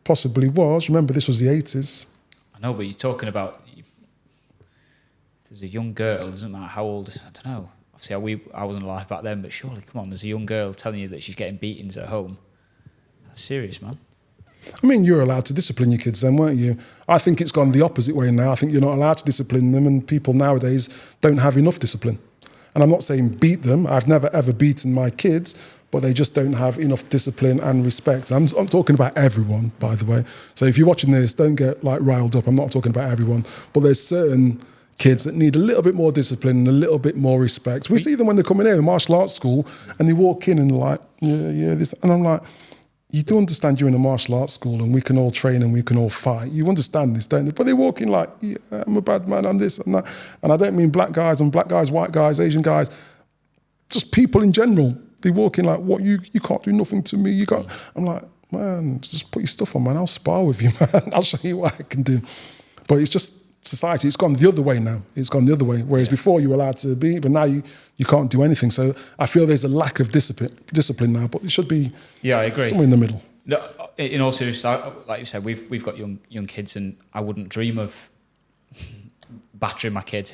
possibly was. Remember, this was the 80s. I know, but you're talking about... If there's a young girl, it doesn't matter how old... I don't know. Obviously, I wasn't alive back then, but surely, come on, there's a young girl telling you that she's getting beatings at home. That's serious, man. I mean, you're allowed to discipline your kids then, weren't you? I think it's gone the opposite way now. I think you're not allowed to discipline them, and people nowadays don't have enough discipline. And I'm not saying beat them. I've never, ever beaten my kids, but they just don't have enough discipline and respect. I'm talking about everyone, by the way. So if you're watching this, don't get riled up. I'm not talking about everyone. But there's certain kids that need a little bit more discipline and a little bit more respect. We see them when they come in here in martial arts school and they walk in and this. And I'm like, you do understand you're in a martial arts school and we can all train and we can all fight. You understand this, don't they? But they walk in like, yeah, I'm a bad man, I'm this and that. And I don't mean black guys, white guys, Asian guys, just people in general. They walk in like, what, you can't do nothing to me. I'm like, man, just put your stuff on, man. I'll spar with you, man. I'll show you what I can do. But it's just society. It's gone the other way now. It's gone the other way. Whereas before you were allowed to be, but now you can't do anything. So I feel there's a lack of discipline now, but it should be I agree. Somewhere in the middle. No, in all seriousness, like you said, we've got young kids, and I wouldn't dream of battering my kid.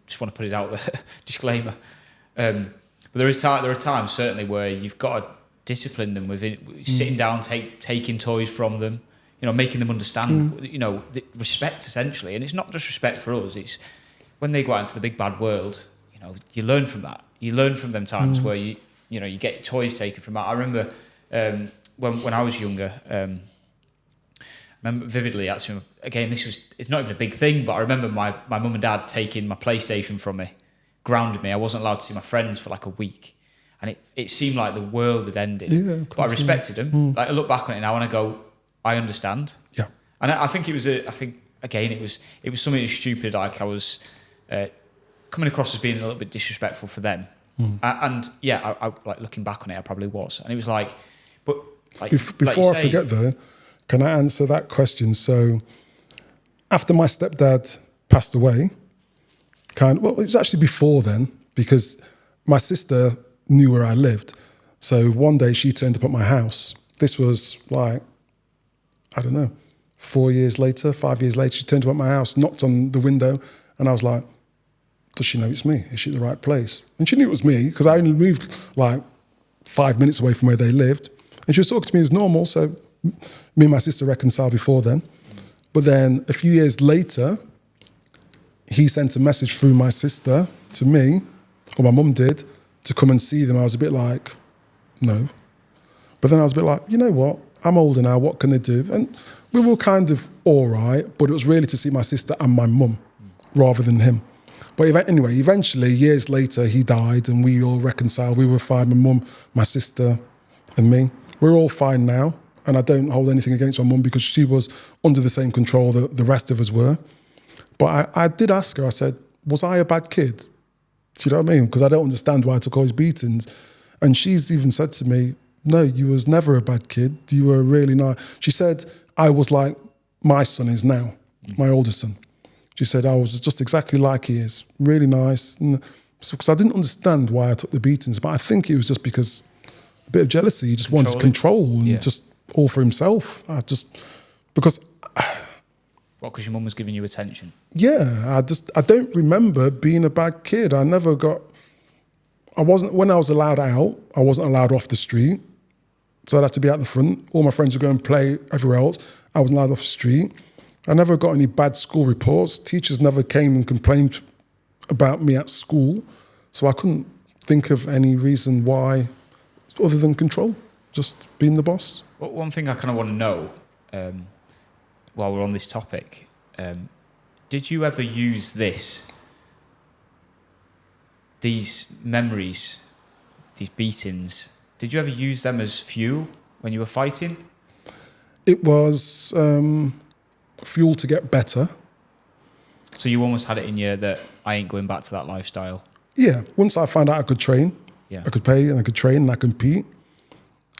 Just want to put it out there, disclaimer. But there are times certainly where you've got to discipline them within sitting down, taking toys from them, making them understand, the respect essentially. And it's not just respect for us. It's when they go out into the big bad world, you learn from that. You learn from them times where you get toys taken from that. I remember when I was younger, I remember vividly, actually, again, it's not even a big thing, but I remember my mum and dad taking my PlayStation from me, grounded me. I wasn't allowed to see my friends for like a week. And it seemed like the world had ended. Yeah, but I respected them. Like I look back on it now and I go, I understand. Yeah. And I think it was something stupid, like I was coming across as being a little bit disrespectful for them. I like looking back on it, I probably was. And it was like, but like before I forget though, can I answer that question? So after my stepdad passed away, it was actually before then, because my sister knew where I lived. So one day she turned up at my house. This was like, I don't know, 5 years later, she turned up at my house, knocked on the window, and I was like, does she know it's me? Is she at the right place? And she knew it was me, because I only moved like 5 minutes away from where they lived. And she was talking to me as normal, so me and my sister reconciled before then. But then a few years later, he sent a message through my sister to me, or my mum did, to come and see them. I was a bit like, no. But then I was a bit like, you know what? I'm older now, what can they do? And we were kind of all right, but it was really to see my sister and my mum rather than him. But anyway, eventually, years later, he died and we all reconciled. We were fine, my mum, my sister and me. We're all fine now. And I don't hold anything against my mum because she was under the same control that the rest of us were. But I did ask her, I said, was I a bad kid? Do you know what I mean? Because I don't understand why I took all these beatings. And she's even said to me, no, you was never a bad kid. You were really nice. She said, I was like my son is now, my oldest son. She said, I was just exactly like he is, really nice. And so, because I didn't understand why I took the beatings, but I think it was just because a bit of jealousy. He just wanted control and just all for himself. Because your mum was giving you attention? Yeah, I don't remember being a bad kid. When I was allowed out, I wasn't allowed off the street. So I'd have to be out the front. All my friends would go and play everywhere else. I wasn't allowed off the street. I never got any bad school reports. Teachers never came and complained about me at school. So I couldn't think of any reason why, other than control, just being the boss. Well, one thing I kind of want to know, while we're on this topic, did you ever use these memories, these beatings, did you ever use them as fuel when you were fighting? It was fuel to get better. So you almost had it in you that I ain't going back to that lifestyle? Yeah. Once I found out I could train, I could pay and I could train and I compete,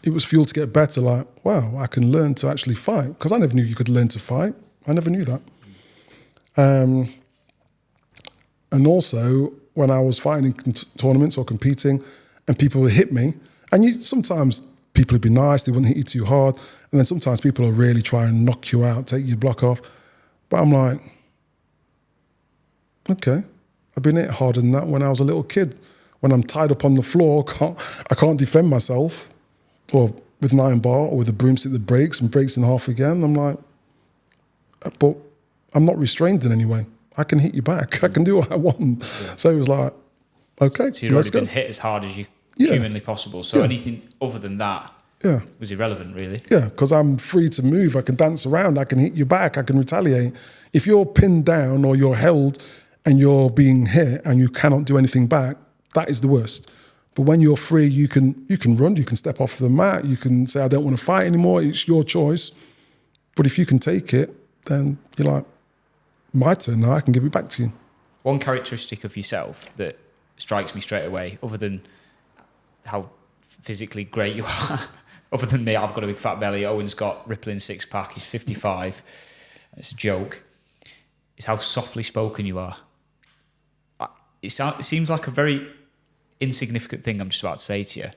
it was fuel to get better. Like, wow, I can learn to actually fight. Because I never knew you could learn to fight. I never knew that. And also, when I was fighting in tournaments or competing and people would hit me, and sometimes people would be nice, they wouldn't hit you too hard, and then sometimes people will really try and knock you out, take your block off. But I'm like, okay, I've been hit harder than that when I was a little kid. When I'm tied up on the floor, I can't defend myself, or with an iron bar or with a broomstick that breaks and breaks in half again. I'm like, but I'm not restrained in any way. I can hit you back. I can do what I want. Yeah. So it was like, okay, so you'd already been hit as hard as you humanly possible. So anything other than that was irrelevant, really. Yeah, because I'm free to move. I can dance around. I can hit you back. I can retaliate. If you're pinned down or you're held and you're being hit and you cannot do anything back, that is the worst. But when you're free, you can run. You can step off the mat. You can say, I don't want to fight anymore. It's your choice. But if you can take it, then you're like, my turn now, I can give it back to you. One characteristic of yourself that strikes me straight away, other than how physically great you are, other than me, I've got a big fat belly, Owen's got rippling six-pack, he's 55, it's a joke, is how softly spoken you are. It seems like a very insignificant thing I'm just about to say to you.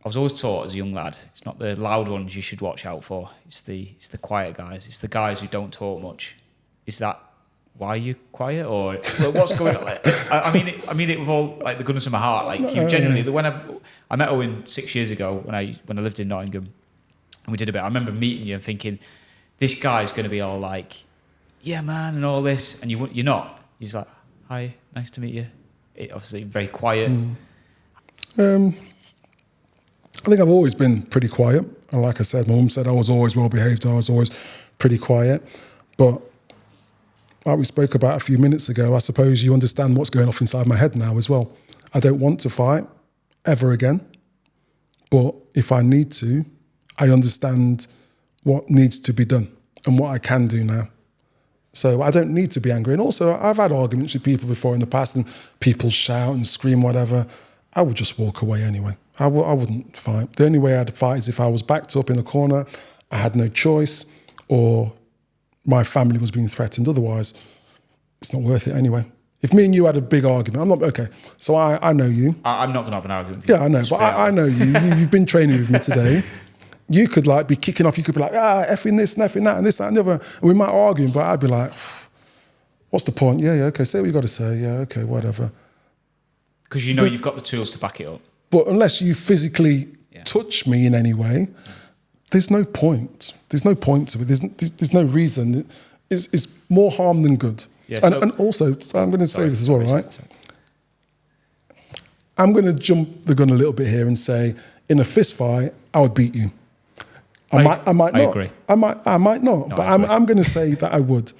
I was always taught as a young lad, it's not the loud ones you should watch out for. It's the quiet guys. It's the guys who don't talk much. Is that why you're quiet, or what's going on? I mean it with all like the goodness of my heart. Like you genuinely. When I met Owen 6 years ago when I lived in Nottingham, and we did a bit. I remember meeting you and thinking, this guy's going to be all like, yeah, man, and all this, and you're not. He's like, hi, nice to meet you. Obviously, very quiet. I think I've always been pretty quiet. And like I said, my mum said I was always well behaved. I was always pretty quiet. But like we spoke about a few minutes ago, I suppose you understand what's going off inside my head now as well. I don't want to fight ever again. But if I need to, I understand what needs to be done and what I can do now. So I don't need to be angry. And also, I've had arguments with people before in the past and people shout and scream, whatever. I would just walk away anyway. I wouldn't fight. The only way I'd fight is if I was backed up in a corner, I had no choice, or my family was being threatened. Otherwise, it's not worth it anyway. If me and you had a big argument, I'm not, okay, so I know you. I'm not going to have an argument with you. Yeah, I know, but I know you. You've been training with me today. You could like be kicking off, you could be like, effing this and effing that and this, that and the other. And we might argue, but I'd be like, what's the point? Yeah, okay, say what you got to say. Yeah, okay, whatever. Because you know you've got the tools to back it up. But unless you physically touch me in any way, there's no point. There's no point to it. There's no reason. It's more harm than good. Yeah, and also, I'm going to say this as well, right? Sorry. I'm going to jump the gun a little bit here and say, in a fist fight, I would beat you. I might not. I agree. I might not. No, but I agree. I'm going to say that I would.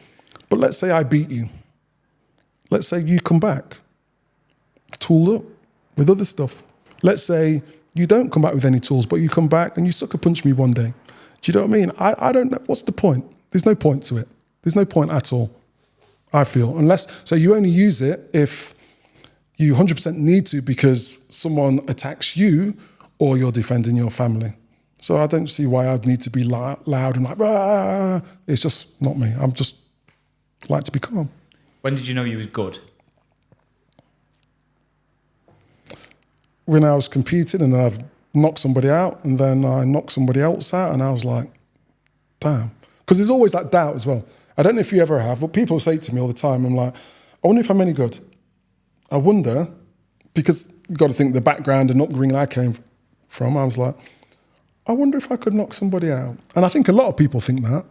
But let's say I beat you. Let's say you come back, tooled up with other stuff. Let's say you don't come back with any tools, but you come back and you sucker punch me one day. Do you know what I mean? I don't know. What's the point? There's no point to it. There's no point at all, I feel. So you only use it if you 100% need to because someone attacks you or you're defending your family. So I don't see why I'd need to be loud and like, rah. It's just not me. I'm just like to be calm. When did you know you was good? When I was competing and I've knocked somebody out and then I knocked somebody else out and I was like, damn. Because there's always that doubt as well. I don't know if you ever have, but people say to me all the time, I'm like, I wonder if I'm any good. I wonder, because you've got to think the background and upbringing I came from, I was like, I wonder if I could knock somebody out. And I think a lot of people think that.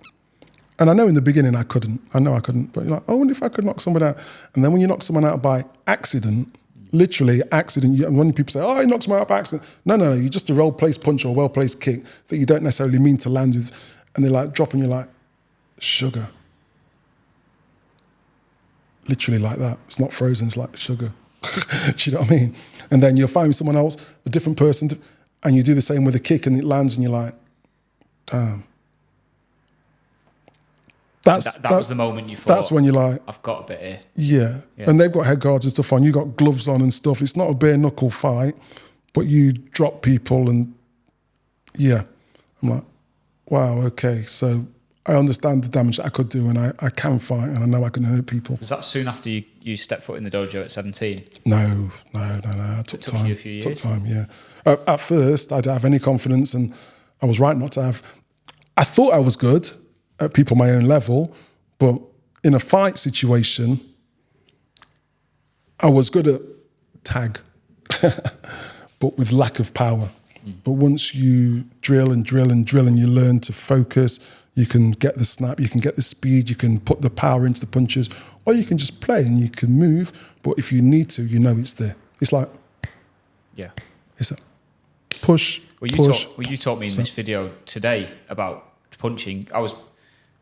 And I know in the beginning I couldn't. I know I couldn't. But you're like, I wonder if I could knock somebody out. And then when you knock someone out by accident, literally accident, and when people say, oh, he knocks someone out by accident. No, you're just a well-placed punch or a well-placed kick that you don't necessarily mean to land with. And they're like dropping you like, sugar. Literally like that. It's not frozen, it's like sugar. Do you know what I mean? And then you'll find someone else, a different person, and you do the same with a kick and it lands and you're like, damn. That was the moment you thought, that's when you're like, I've got a bit here. Yeah. And they've got head guards and stuff on. You got gloves on and stuff. It's not a bare knuckle fight, but you drop people and yeah. I'm like, wow, okay. So I understand the damage that I could do and I can fight and I know I can hurt people. Was that soon after you stepped foot in the dojo at 17? No. It took time. You a few years? Took time, yeah. At first, I didn't have any confidence and I was right not to have. I thought I was good at people my own level, but in a fight situation, I was good at tag, but with lack of power. But once you drill and you learn to focus, you can get the snap, you can get the speed, you can put the power into the punches, or you can just play and you can move. But if you need to, you know it's there. It's like, yeah, it's a push. You taught me in this video today about punching.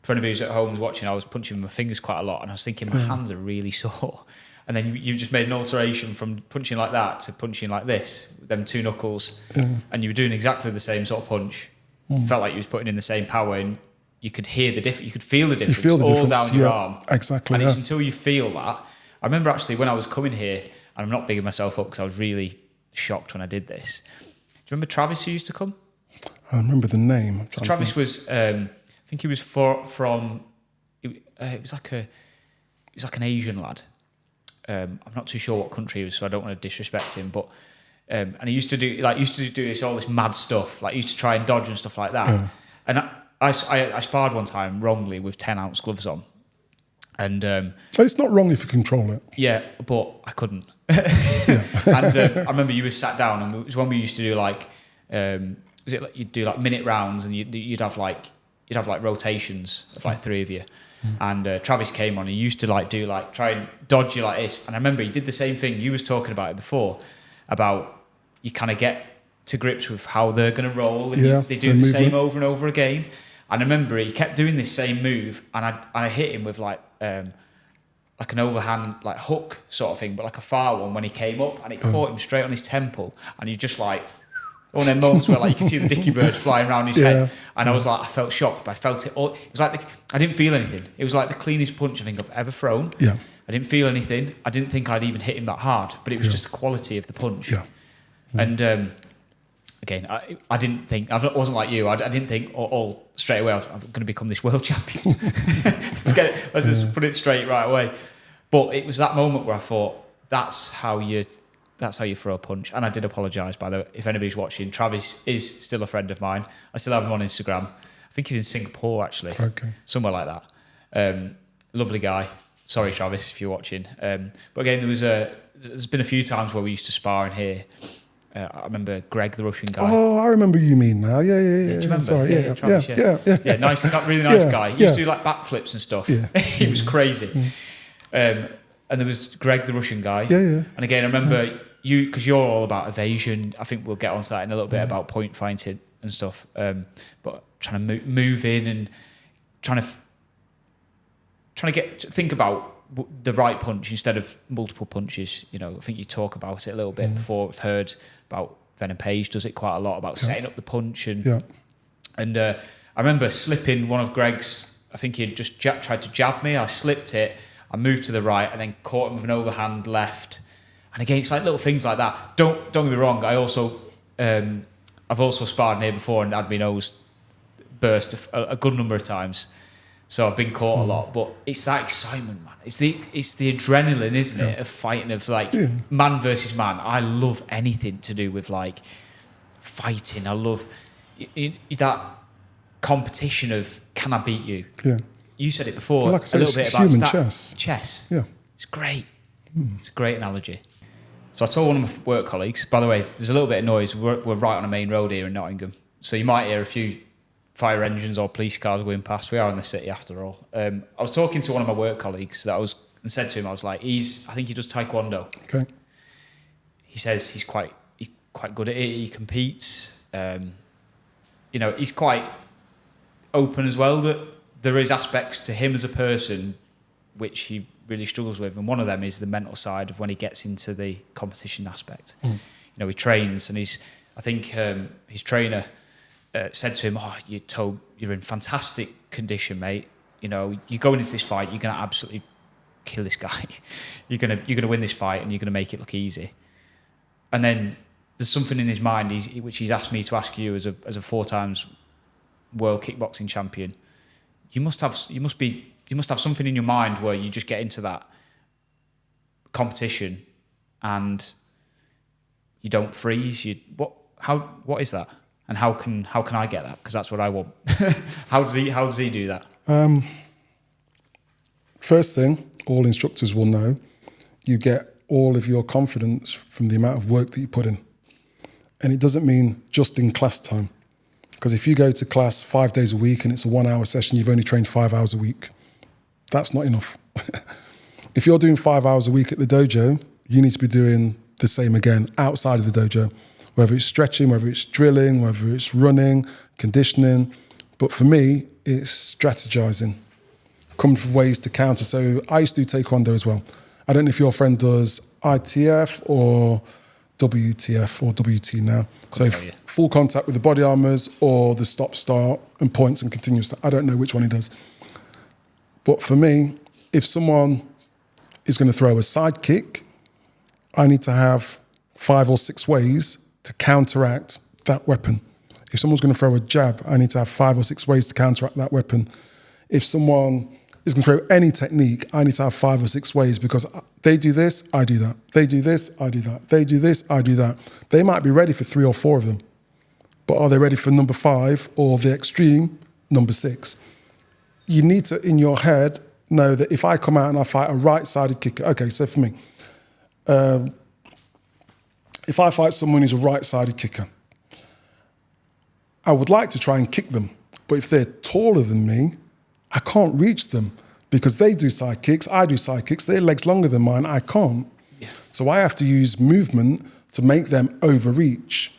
For anybody who's at home watching, I was punching my fingers quite a lot, and I was thinking my hands are really sore. And then you just made an alteration from punching like that to punching like this, them two knuckles, and you were doing exactly the same sort of punch. Felt like you was putting in the same power, and you could hear the difference. You could feel the difference all down your arm. Exactly. And it's until you feel that. I remember actually when I was coming here, and I'm not bigging myself up because I was really shocked when I did this. Do you remember Travis who used to come? I remember the name. So Travis was, I think he was from. It was like an Asian lad. I'm not too sure what country he was, so I don't want to disrespect him. But and he used to do all this mad stuff. Like he used to try and dodge and stuff like that. Yeah. And I sparred one time wrongly with 10-ounce gloves on. And it's not wrong if you control it. Yeah, but I couldn't. And I remember you were sat down, and it was when we used to do like, was it like you'd do like minute rounds, and you'd have like rotations of like three of you. And Travis came on. He used to try and dodge you like this. And I remember he did the same thing. You was talking about it before, about you kind of get to grips with how they're going to roll, and they do the same over and over again. And I remember he kept doing this same move, and I hit him with like an overhand like hook sort of thing, but like a far one when he came up, and it caught him straight on his temple, and you just like. One of them moments where like you can see the dicky birds flying around his head, and I was like, I felt shocked, but I felt it all. It was like I didn't feel anything. It was like the cleanest punch I think I've ever thrown. Yeah, I didn't feel anything. I didn't think I'd even hit him that hard, but it was just the quality of the punch. Yeah, and again, I didn't think I wasn't like you. I didn't think all straight away I'm going to become this world champion. Let's just put it straight right away. But it was that moment where I thought that's how you throw a punch. And I did apologise, by the way, if anybody's watching. Travis is still a friend of mine. I still have him on Instagram. I think he's in Singapore, actually. Okay. Somewhere like that. Lovely guy. Sorry, Travis, if you're watching. But again, there's been a few times where we used to spar in here. I remember Greg, the Russian guy. Oh, I remember who you mean now. Yeah. Do you remember? Sorry, Travis, yeah, nice, really nice guy. He used to do like backflips and stuff. Yeah. He was crazy. And there was Greg, the Russian guy. Yeah. And again, I remember you, because you're all about evasion. I think we'll get onto that in a little bit about point fighting and stuff. But trying to move in and trying to think about the right punch instead of multiple punches. You know, I think you talk about it a little bit before. I've heard about Venom Page does it quite a lot about setting up the punch and I remember slipping one of Greg's. I think he had just tried to jab me. I slipped it. I moved to the right and then caught him with an overhand left. And again, it's like little things like that. Don't get me wrong. I also I've also sparred here before and had my nose burst a good number of times. So I've been caught a lot, but it's that excitement, man. It's the adrenaline, isn't it, of fighting, of like man versus man. I love anything to do with like fighting. I love that competition of can I beat you? Yeah. You said it before like I said, a little bit about human that chess. Chess. Yeah. It's great. It's a great analogy. So I told one of my work colleagues, by the way, there's a little bit of noise. We're right on a main road here in Nottingham. So you might hear a few fire engines or police cars going past. We are in the city after all. I was talking to one of my work colleagues and said to him, I was like, I think he does taekwondo. Okay. He says he's quite good at it. He competes. You know, he's quite open as well that there is aspects to him as a person which he really struggles with, and one of them is the mental side of when he gets into the competition aspect. You know, he trains, and I think his trainer said to him, you're in fantastic condition, mate. You know, you're going into this fight, you're going to absolutely kill this guy. you're going to win this fight, and you're going to make it look easy. And then there's something in his mind which he's asked me to ask you as a 4 times world kickboxing champion. You must have something in your mind where you just get into that competition and you don't freeze. What is that? And how can I get that? Because that's what I want. How does he do that? First thing, all instructors will know, you get all of your confidence from the amount of work that you put in. And it doesn't mean just in class time. Because if you go to class 5 days a week and it's a 1 hour session, you've only trained 5 hours a week. That's not enough. If you're doing 5 hours a week at the dojo, you need to be doing the same again outside of the dojo, whether it's stretching, whether it's drilling, whether it's running, conditioning. But for me, it's strategizing, coming up with ways to counter. So I used to do taekwondo as well. I don't know if your friend does ITF or WTF or WT now. So full contact with the body armors or the stop, start and points and continuous. I don't know which one he does. But for me, if someone is going to throw a side kick, I need to have 5 or 6 ways to counteract that weapon. If someone's going to throw a jab, I need to have 5 or 6 ways to counteract that weapon. If someone is going to throw any technique, I need to have 5 or 6 ways because they do this, I do that. They do this, I do that. They do this, I do that. They might be ready for 3 or 4 of them, but are they ready for number 5 or the extreme number 6? You need to, in your head, know that if I come out and I fight a right-sided kicker, okay, so for me, if I fight someone who's a right-sided kicker, I would like to try and kick them, but if they're taller than me, I can't reach them because they do side kicks, I do side kicks, their legs longer than mine, I can't. Yeah. So I have to use movement to make them overreach.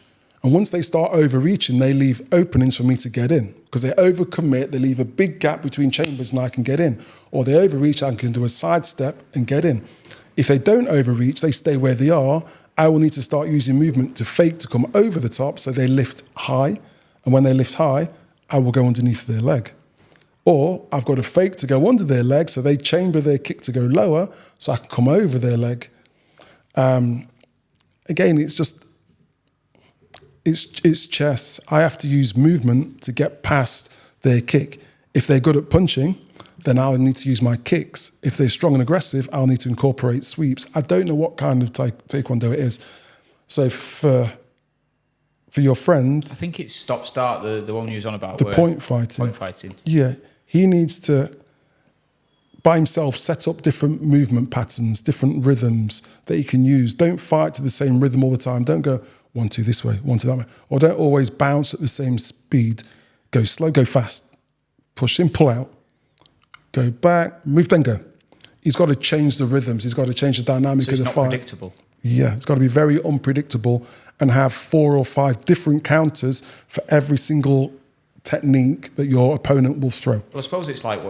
And once they start overreaching, they leave openings for me to get in because they overcommit, they leave a big gap between chambers and I can get in. Or they overreach, I can do a sidestep and get in. If they don't overreach, they stay where they are, I will need to start using movement to fake to come over the top so they lift high. And when they lift high, I will go underneath their leg. Or I've got a fake to go under their leg so they chamber their kick to go lower so I can come over their leg. Again, it's chess. I have to use movement to get past their kick. If they're good at punching, then I'll need to use my kicks. If they're strong and aggressive, I'll need to incorporate sweeps. I don't know what kind of taekwondo it is. So for your friend... I think it's stop-start, the one you was on about. The point fighting. Point fighting. Yeah. He needs to, by himself, set up different movement patterns, different rhythms that he can use. Don't fight to the same rhythm all the time. Don't go 1, 2 this way, 1, 2 that way. Or don't always bounce at the same speed. Go slow, go fast. Push in, pull out. Go back, move, then go. He's got to change the rhythms. He's got to change the dynamic of the fight. So it's not predictable. Yeah, it's got to be very unpredictable and have 4 or 5 different counters for every single technique that your opponent will throw. Well, I suppose it's like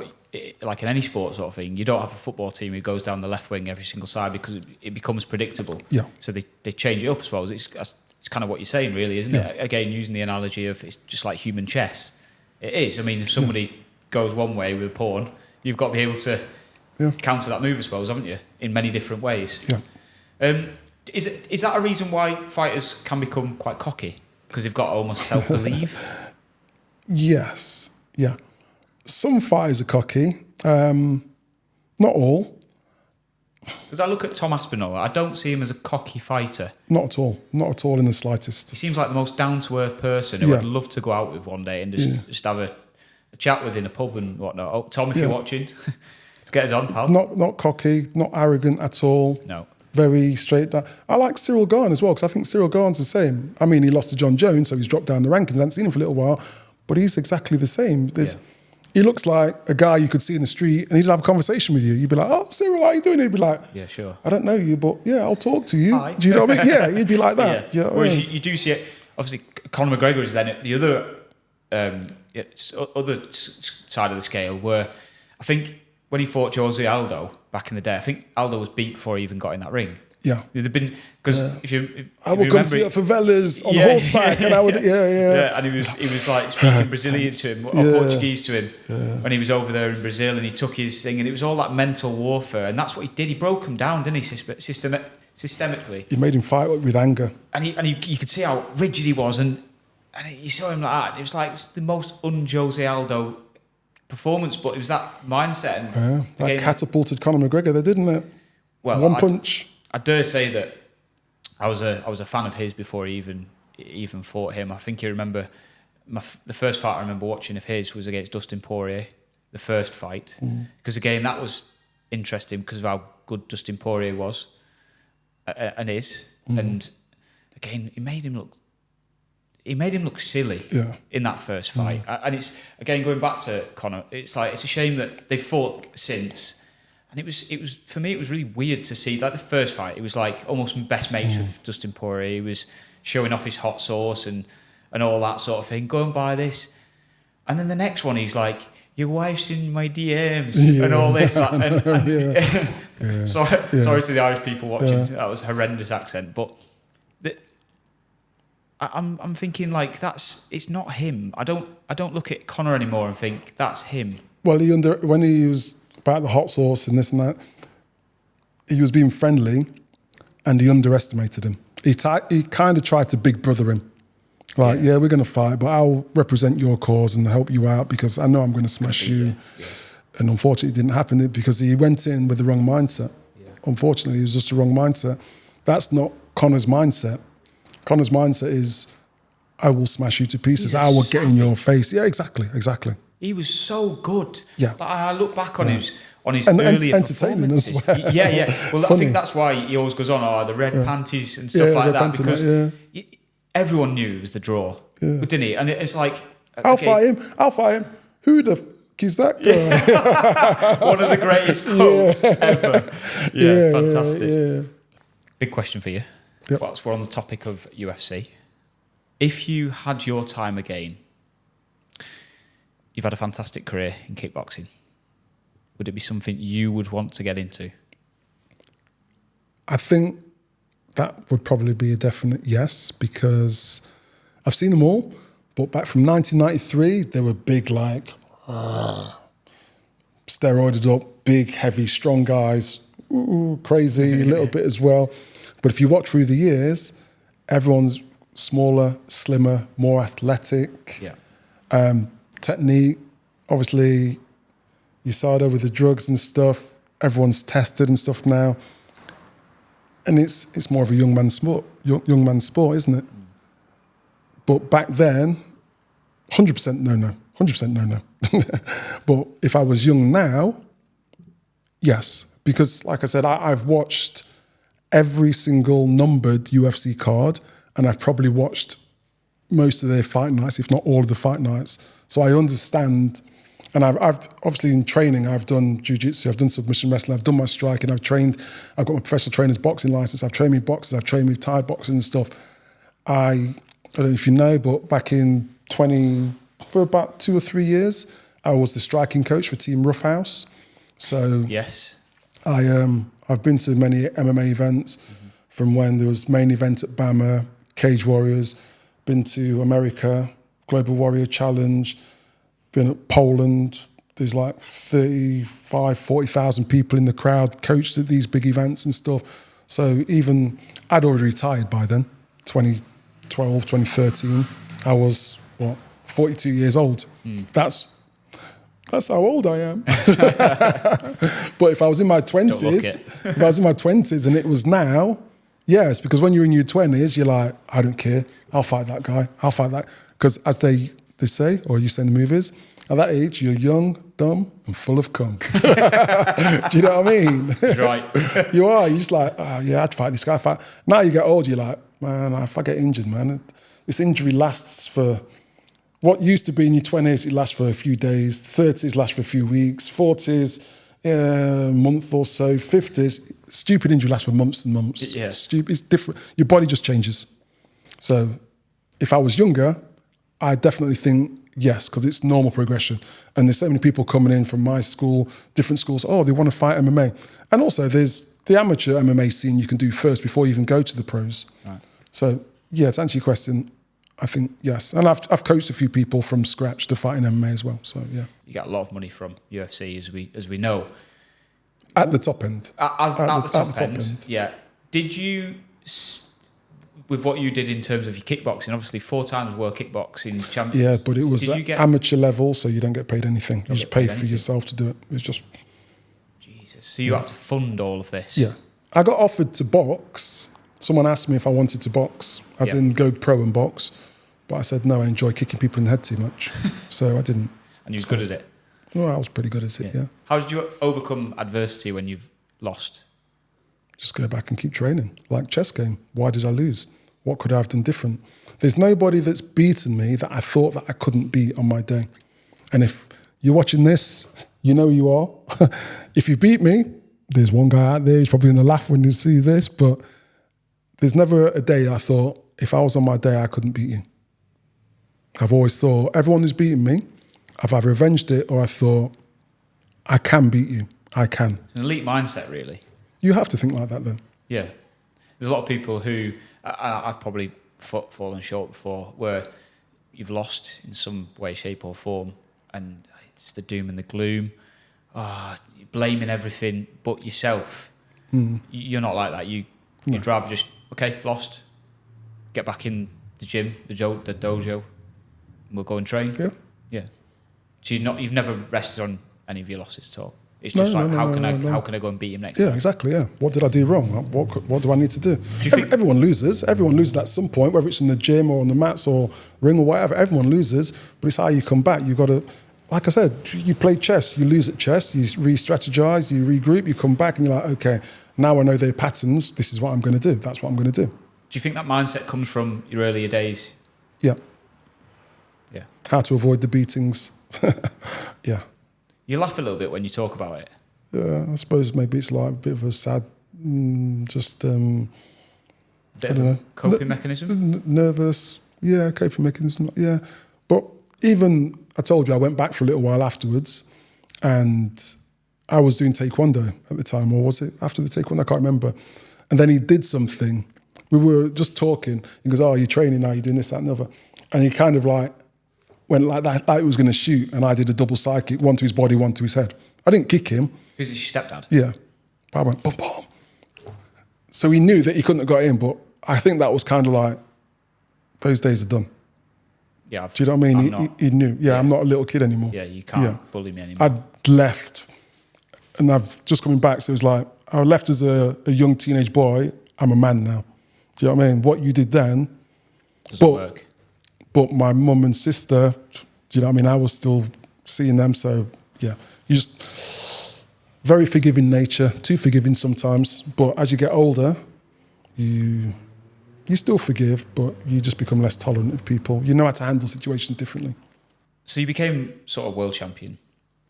like in any sport sort of thing. You don't have a football team who goes down the left wing every single side because it becomes predictable. Yeah. So they change it up, I suppose. It's kind of what you're saying, really, isn't it? Again, using the analogy of it's just like human chess. It is. I mean, if somebody goes one way with a pawn, you've got to be able to counter that move, I suppose, haven't you? In many different ways. Yeah. Is that a reason why fighters can become quite cocky? Because they've got almost self-belief? Yes. Yeah. Some fighters are cocky. Not all. Because I look at Tom Aspinall, I don't see him as a cocky fighter. Not at all. Not at all in the slightest. He seems like the most down-to-earth person who I'd love to go out with one day and just have a chat with in a pub and whatnot. Oh, Tom, if you're watching, let's get us on, pal. Not cocky, not arrogant at all. No. Very straight down. I like Cyril Gane as well, because I think Cyril Gane's the same. I mean, he lost to Jon Jones, so he's dropped down the rankings. I haven't seen him for a little while, but he's exactly the same. He looks like a guy you could see in the street and he'd have a conversation with you. You'd be like, oh, Cyril, how you doing? He'd be like, yeah, sure. I don't know you, but yeah, I'll talk to you. Hi. Do you know what I mean? Yeah, he'd be like that. Yeah. Whereas you do see it, obviously, Conor McGregor is then at the other side of the scale, where I think when he fought Jose Aldo back in the day, I think Aldo was beat before he even got in that ring. Yeah. There'd been, because if I would come to your favelas on horseback and I would, and he was like speaking Brazilian to him, or Portuguese to him when he was over there in Brazil, and he took his thing, and it was all that mental warfare, and that's what he did. He broke him down, didn't he, systemically? He made him fight with anger. And you could see how rigid he was, and you saw him like that. It was like the most un-Jose Aldo performance, but it was that mindset. And that catapulted Conor McGregor there, didn't it? Well, one punch. I dare say that I was a fan of his before he even fought him. I think you remember the first fight I remember watching of his was against Dustin Poirier, the first fight, because again that was interesting because of how good Dustin Poirier was and is, and again he made him look silly in that first fight, and it's again going back to Conor. It's a shame that they fought since. And it was for me, it was really weird to see, like the first fight, it was like almost best mates with Dustin Poirier. He was showing off his hot sauce and all that sort of thing, go and buy this. And then the next one, he's like, your wife's in my DMs and all this. Sorry to the Irish people watching, that was a horrendous accent. But I'm thinking like it's not him. I don't look at Conor anymore and think that's him. Well, when he was about the hot sauce and this and that, he was being friendly and he underestimated him. He kind of tried to big brother him. Like, we're going to fight, but I'll represent your cause and help you out because I know I'm going to smash you. Yeah. And unfortunately, it didn't happen because he went in with the wrong mindset. Yeah. Unfortunately, it was just the wrong mindset. That's not Conor's mindset. Conor's mindset is, I will smash you to pieces. I will get in your face. Yeah, exactly. He was so good. Yeah. Like, I look back on his earlier performances. As well. Yeah. Well, I think that's why he always goes on, the red panties and stuff like that, because everyone knew it was the draw, but didn't he? And it's like, I'll fight him. Who the f*** is that guy? One of the greatest quotes ever. Yeah, fantastic. Yeah. Big question for you. Yep. Whilst we're on the topic of UFC, if you had your time again, you've had a fantastic career in kickboxing, would it be something you would want to get into? I think that would probably be a definite yes, because I've seen them all, but back from 1993, they were big, like, steroided up, big, heavy, strong guys, crazy, a little bit as well. But if you watch through the years, everyone's smaller, slimmer, more athletic. Yeah. Technique, obviously, USADA with the drugs and stuff, everyone's tested and stuff now. And it's more of a young man's sport, isn't it? But back then, 100% no. 100% no. But if I was young now, yes. Because like I said, I've watched every single numbered UFC card, and I've probably watched most of their fight nights, if not all of the fight nights. So I understand, and I've obviously in training, I've done jiu-jitsu, I've done submission wrestling, I've done my striking, I've got my professional trainer's boxing license, I've trained with boxers, I've trained with Thai boxing and stuff. I don't know if you know, but back in 20 for about 2 or 3 years. I was the striking coach for Team Roughhouse. So yes, I've been to many MMA events from when there was main event at Bama, Cage Warriors, been to America, Global Warrior Challenge, been at Poland. There's like 35, 40,000 people in the crowd, coached at these big events and stuff. So even, I'd already retired by then, 2012, 2013. I was, 42 years old. That's how old I am. But if I was in my 20s, and it was now, yes, because when you're in your 20s, you're like, I don't care. I'll fight that guy. I'll fight that. Because as they say, or you say in the movies, at that age, you're young, dumb, and full of cum. Do you know what I mean? Right. You are. You're just like, yeah, I'd fight this guy. Now you get old, you're like, man, if I get injured, man, this injury lasts for what used to be in your 20s, it lasts for a few days, 30s lasts for a few weeks, 40s, a month or so, 50s, stupid injury lasts for months and months. Yeah. Stupid, it's different. Your body just changes. So if I was younger, I definitely think yes, because it's normal progression. And there's so many people coming in from my school, different schools, they want to fight MMA. And also there's the amateur MMA scene you can do first before you even go to the pros. Right. So yeah, to answer your question, I think yes. And I've coached a few people from scratch to fight in MMA as well. So yeah. You get a lot of money from UFC as we know. At the top end. At the top end. Yeah. Did you, with what you did in terms of your kickboxing, obviously 4 times world kickboxing champion. Yeah, but it was amateur level, so you don't get paid anything. You just pay for yourself to do it. It's just... Jesus. So you had to fund all of this? Yeah. I got offered to box. Someone asked me if I wanted to box, as in go pro and box. But I said, no, I enjoy kicking people in the head too much. So I didn't. And you were good at it? Well, I was pretty good at it, yeah. How did you overcome adversity when you've lost? Just go back and keep training, like chess game. Why did I lose? What could I have done different? There's nobody that's beaten me that I thought that I couldn't beat on my day. And if you're watching this, you know who you are. If you beat me, there's one guy out there, he's probably going to laugh when you see this, but there's never a day I thought, if I was on my day, I couldn't beat you. I've always thought, everyone who's beaten me, I've either avenged it or I thought, I can beat you. I can. It's an elite mindset, really. You have to think like that then. Yeah. There's a lot of people who, I've probably fallen short before, where you've lost in some way, shape or form, and it's the doom and the gloom. You're blaming everything but yourself. You're not like that. You'd rather just, okay, lost, get back in the gym, the dojo, and we'll go and train. Yeah. Yeah. So you've never rested on any of your losses at all. It's just how can I go and beat him next time? Yeah, exactly, yeah. What did I do wrong? What do I need to do? Everyone loses. Everyone loses at some point, whether it's in the gym or on the mats or ring or whatever. Everyone loses, but it's how you come back. You've got to, like I said, you play chess. You lose at chess. You re-strategize, you regroup, you come back and you're like, okay, now I know their patterns. This is what I'm going to do. That's what I'm going to do. Do you think that mindset comes from your earlier days? Yeah. Yeah. How to avoid the beatings. Yeah. You laugh a little bit when you talk about it. Yeah, I suppose maybe it's like a bit of a sad, I don't know. Coping mechanism? Nervous, yeah, coping mechanism, yeah. But even, I told you, I went back for a little while afterwards and I was doing taekwondo at the time, or was it after the taekwondo? I can't remember. And then he did something. We were just talking. He goes, you're training now, you're doing this, that, and the other. And he kind of like, went like that, like he was going to shoot, and I did a double side kick, one to his body, one to his head. I didn't kick him. Who's this, your stepdad? Yeah. But I went, boom, boom. So he knew that he couldn't have got in, but I think that was kind of like, those days are done. Yeah. Do you know what I mean? He knew. Yeah, I'm not a little kid anymore. Yeah, you can't bully me anymore. I'd left, and I've just coming back, so it was like, I left as a young teenage boy, I'm a man now. Do you know what I mean? What you did then doesn't work. But my mum and sister, do you know what I mean? I was still seeing them, so yeah. You just, very forgiving nature, too forgiving sometimes. But as you get older, you still forgive, but you just become less tolerant of people. You know how to handle situations differently. So you became sort of world champion,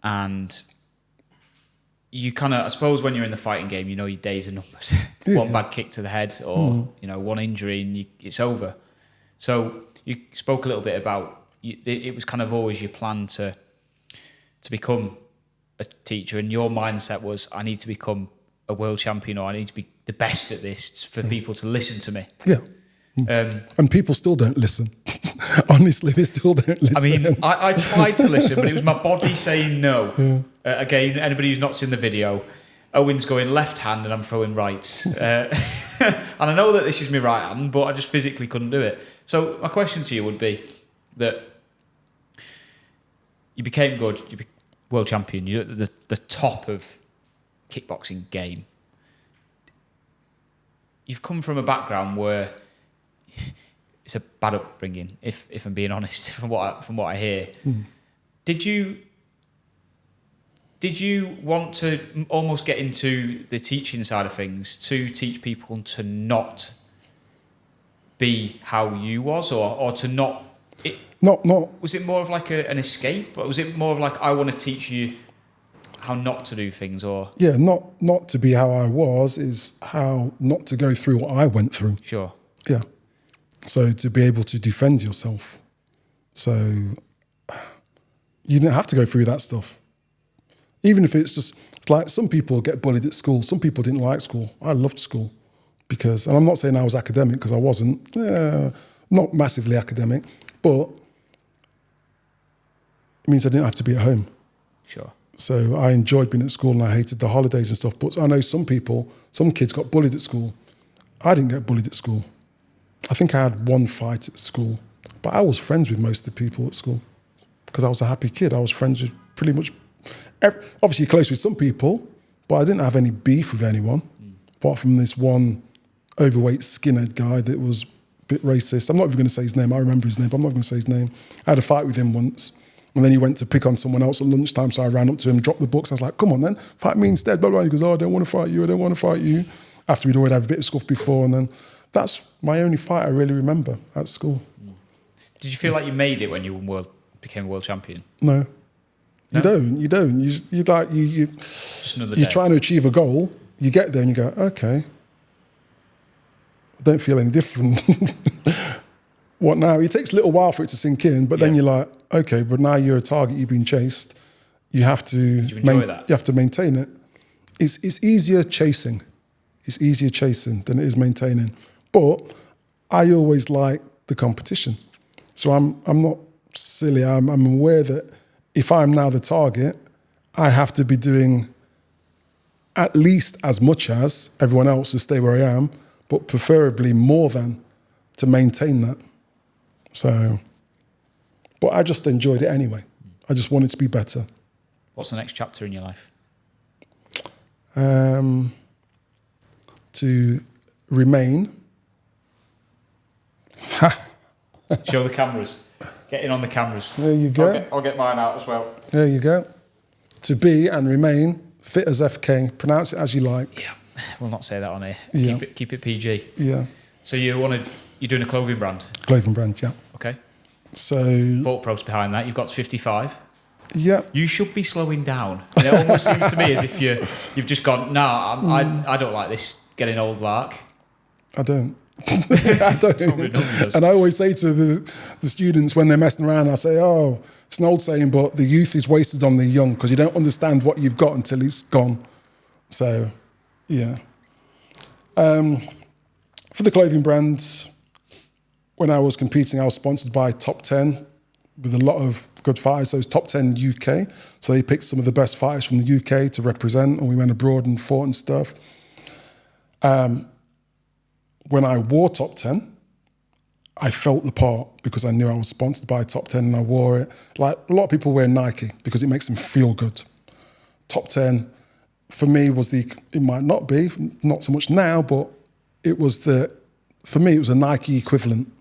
and you kind of, I suppose when you're in the fighting game, you know your days are numbered. One bad kick to the head or, one injury and it's over. So you spoke a little bit about it was kind of always your plan to become a teacher, and your mindset was, I need to become a world champion, or I need to be the best at this for people to listen to me. Yeah. And people still don't listen. Honestly, they still don't listen. I mean, I tried to listen, but it was my body saying no. Yeah. Again, anybody who's not seen the video, Owen's going left hand and I'm throwing rights. And I know that this is my right hand, but I just physically couldn't do it. So my question to you would be that you became good, you became world champion, you're at the top of kickboxing game. You've come from a background where it's a bad upbringing, if I'm being honest, from what I hear. Did you want to almost get into the teaching side of things to teach people to not be how you was, or to not? Not. Was it more of like an escape, or was it more of like, I want to teach you how not to do things? Or yeah, not to be how I was, is how not to go through what I went through. Sure. Yeah. So to be able to defend yourself. So you didn't have to go through that stuff. Even if it's just like, some people get bullied at school. Some people didn't like school. I loved school because, and I'm not saying I was academic, because I wasn't, not massively academic, but it means I didn't have to be at home. Sure. So I enjoyed being at school and I hated the holidays and stuff. But I know some kids got bullied at school. I didn't get bullied at school. I think I had one fight at school, but I was friends with most of the people at school because I was a happy kid. I was friends with pretty much, obviously close with some people, but I didn't have any beef with anyone, apart from this one overweight skinhead guy that was a bit racist. I'm not even going to say his name. I remember his name, but I'm not going to say his name. I had a fight with him once, and then he went to pick on someone else at lunchtime, so I ran up to him, dropped the books. I was like, come on then, fight me instead. Blah, blah. He goes, oh, I don't want to fight you. I don't want to fight you. After we'd already had a bit of scuff before, and then that's my only fight I really remember at school. Did you feel like you made it when you became a world champion? No. You don't. You're Just another day. trying to achieve a goal. You get there and you go, okay, I don't feel any different. What now? It takes a little while for it to sink in, but then you're like, okay, but now you're a target. You've been chased. You have to. Did you enjoy that? You have to maintain it. It's easier chasing. It's easier chasing than it is maintaining. But I always like the competition. So I'm not silly. I'm aware that if I'm now the target, I have to be doing at least as much as everyone else to stay where I am, but preferably more than, to maintain that. So, but I just enjoyed it anyway. I just wanted to be better. What's the next chapter in your life? To remain. Show the cameras. Get in on the cameras. There you go. I'll get mine out as well. There you go. To be and remain fit as FK. Pronounce it as you like. Yeah, we'll not say that on here. Yeah. Keep it PG. Yeah. So you're doing a clothing brand? Clothing brand, yeah. Okay. So thought process behind that. You've got to 55. Yeah. You should be slowing down. And it almost seems to me as if you've just gone, I don't like this getting old lark. I don't. I don't. And I always say to the students when they're messing around, I say, oh, it's an old saying, but the youth is wasted on the young because you don't understand what you've got until it's gone. So, yeah. For the clothing brand, when I was competing, I was sponsored by Top 10 with a lot of good fighters. So it was Top 10 UK. So they picked some of the best fighters from the UK to represent, and we went abroad and fought and stuff. When I wore Top 10, I felt the part because I knew I was sponsored by Top 10 and I wore it. Like a lot of people wear Nike because it makes them feel good. Top 10 for me was it might not be, not so much now, but it was for me, it was a Nike equivalent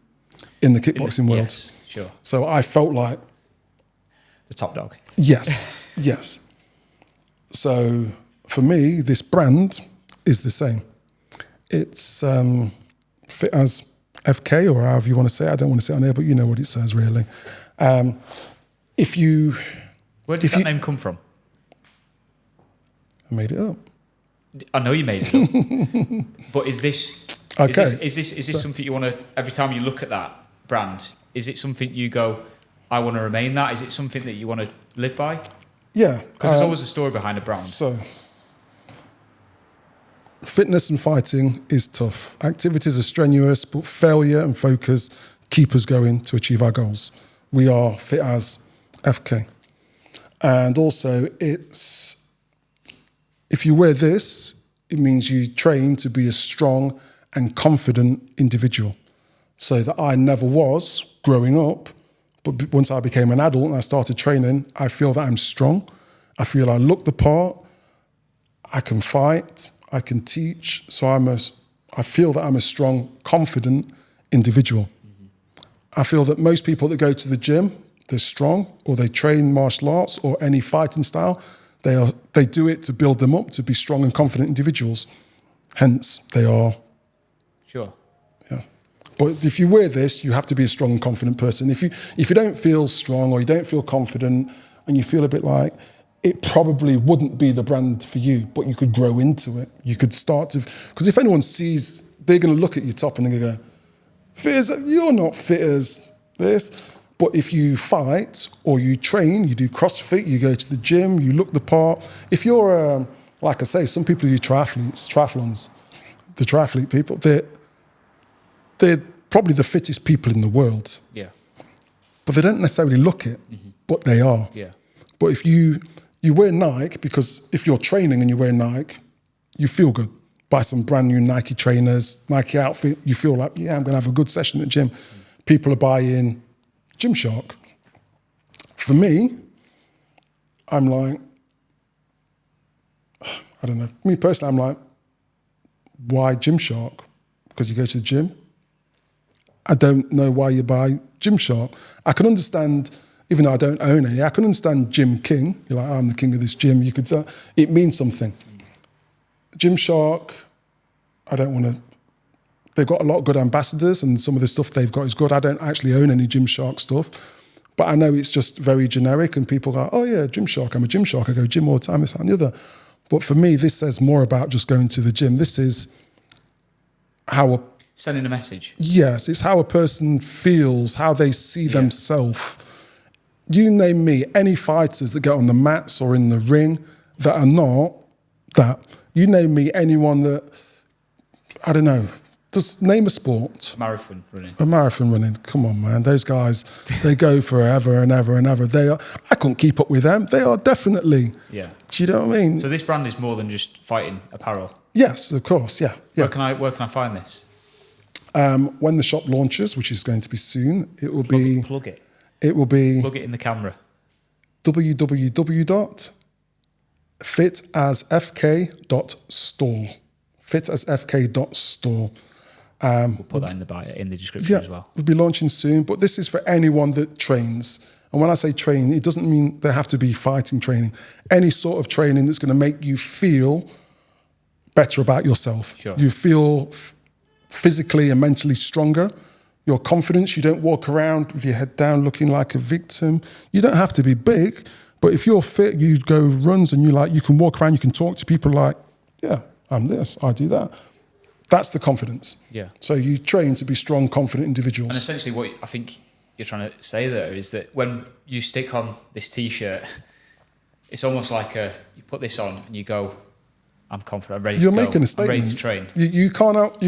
in the kickboxing world. Yes, sure. So I felt like the top dog. Yes, yes. So for me, this brand is the same. It's fit as FK, or however you want to say it. I don't want to say it on there, but you know what it says, really. Where did that name come from? I made it up. I know you made it up. But is this okay? Is this something you want to, every time you look at that brand, is it something you go, I want to remain that? Is it something that you want to live by? Yeah. Because there's always a story behind a brand. So, fitness and fighting is tough. Activities are strenuous, but failure and focus keep us going to achieve our goals. We are fit as FK. And also, if you wear this, it means you train to be a strong and confident individual. So that I never was growing up, but once I became an adult and I started training, I feel that I'm strong. I feel I look the part. I can fight. I can teach. So I feel that I'm a strong, confident individual. I feel that most people that go to the gym, they're strong, or they train martial arts or any fighting style. They do it to build them up to be strong and confident individuals. Hence, they are. Sure. Yeah. But if you wear this, you have to be a strong and confident person. If you don't feel strong or you don't feel confident and you feel a bit like, it probably wouldn't be the brand for you, but you could grow into it. You could start to, because if anyone sees, they're going to look at your top and they're going to go, fit as, you're not fit as this. But if you fight or you train, you do CrossFit, you go to the gym, you look the part. If you're, like I say, some people do triathlons, the triathlete people, they're probably the fittest people in the world. Yeah. But they don't necessarily look it, but they are. Yeah. But if you wear Nike, because if you're training and you wear Nike, you feel good. Buy some brand new Nike trainers, Nike outfit, you feel like, yeah, I'm going to have a good session at the gym. People are buying Gymshark. For me, I'm like, I don't know. Me personally, I'm like, why Gymshark? Because you go to the gym. I don't know why you buy Gymshark. I can understand, even though I don't own any, I can understand Gym King. You're like, I'm the king of this gym. You could say, it means something. Gymshark, I don't want to, they've got a lot of good ambassadors and some of the stuff they've got is good. I don't actually own any Gymshark stuff, but I know it's just very generic and people go, oh yeah, Gymshark, I'm a Gymshark. I go gym all the time, this, that and the other. But for me, this says more about just going to the gym. This is how sending a message. Yes, it's how a person feels, how they see themselves. You name me, any fighters that get on the mats or in the ring that are not that. You name me anyone that, I don't know, just name a sport. Marathon running. A marathon running. Come on, man. Those guys, they go forever and ever and ever. I couldn't keep up with them. They are definitely. Yeah. Do you know what I mean? So this brand is more than just fighting apparel. Yes, of course. Yeah. Where can I find this? When the shop launches, which is going to be soon, it will be. Plug it. It will be. Plug it in the camera. www.fitasfk.store. Fitasfk.store. We'll put that in the bio, in the description as well. We'll be launching soon, but this is for anyone that trains. And when I say train, it doesn't mean they have to be fighting training. Any sort of training that's going to make you feel better about yourself. Sure. You feel physically and mentally stronger. Your confidence, you don't walk around with your head down looking like a victim. You don't have to be big, but if you're fit, you go runs and you can walk around, you can talk to people like, yeah, I'm this, I do that. That's the confidence. Yeah. So you train to be strong, confident individuals. And essentially what I think you're trying to say there is that when you stick on this T-shirt, it's almost like you put this on and you go, I'm confident, I'm ready to go. You're making a statement. I'm ready to train. You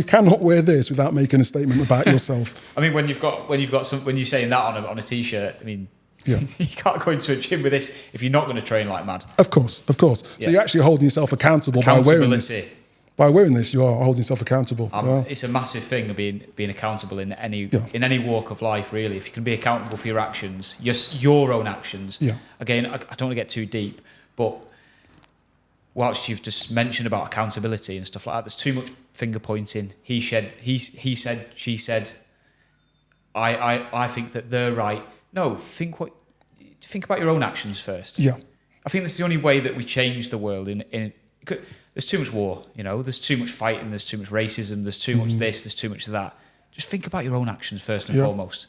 cannot wear this without making a statement about yourself. I mean, when you're saying that on a T-shirt, I mean, yeah. You can't go into a gym with this if you're not going to train like mad. Of course. Yeah. So you're actually holding yourself accountable by wearing this. By wearing this, you are holding yourself accountable. It's a massive thing of being accountable in any walk of life, really. If you can be accountable for your actions, your own actions. Yeah. Again, I don't want to get too deep, but whilst you've just mentioned about accountability and stuff like that, there's too much finger pointing. He said, she said. I think that they're right. No, think about your own actions first. Yeah. I think that's the only way that we change the world. There's too much war, there's too much fighting, there's too much racism, there's too much this, there's too much of that. Just think about your own actions first and foremost.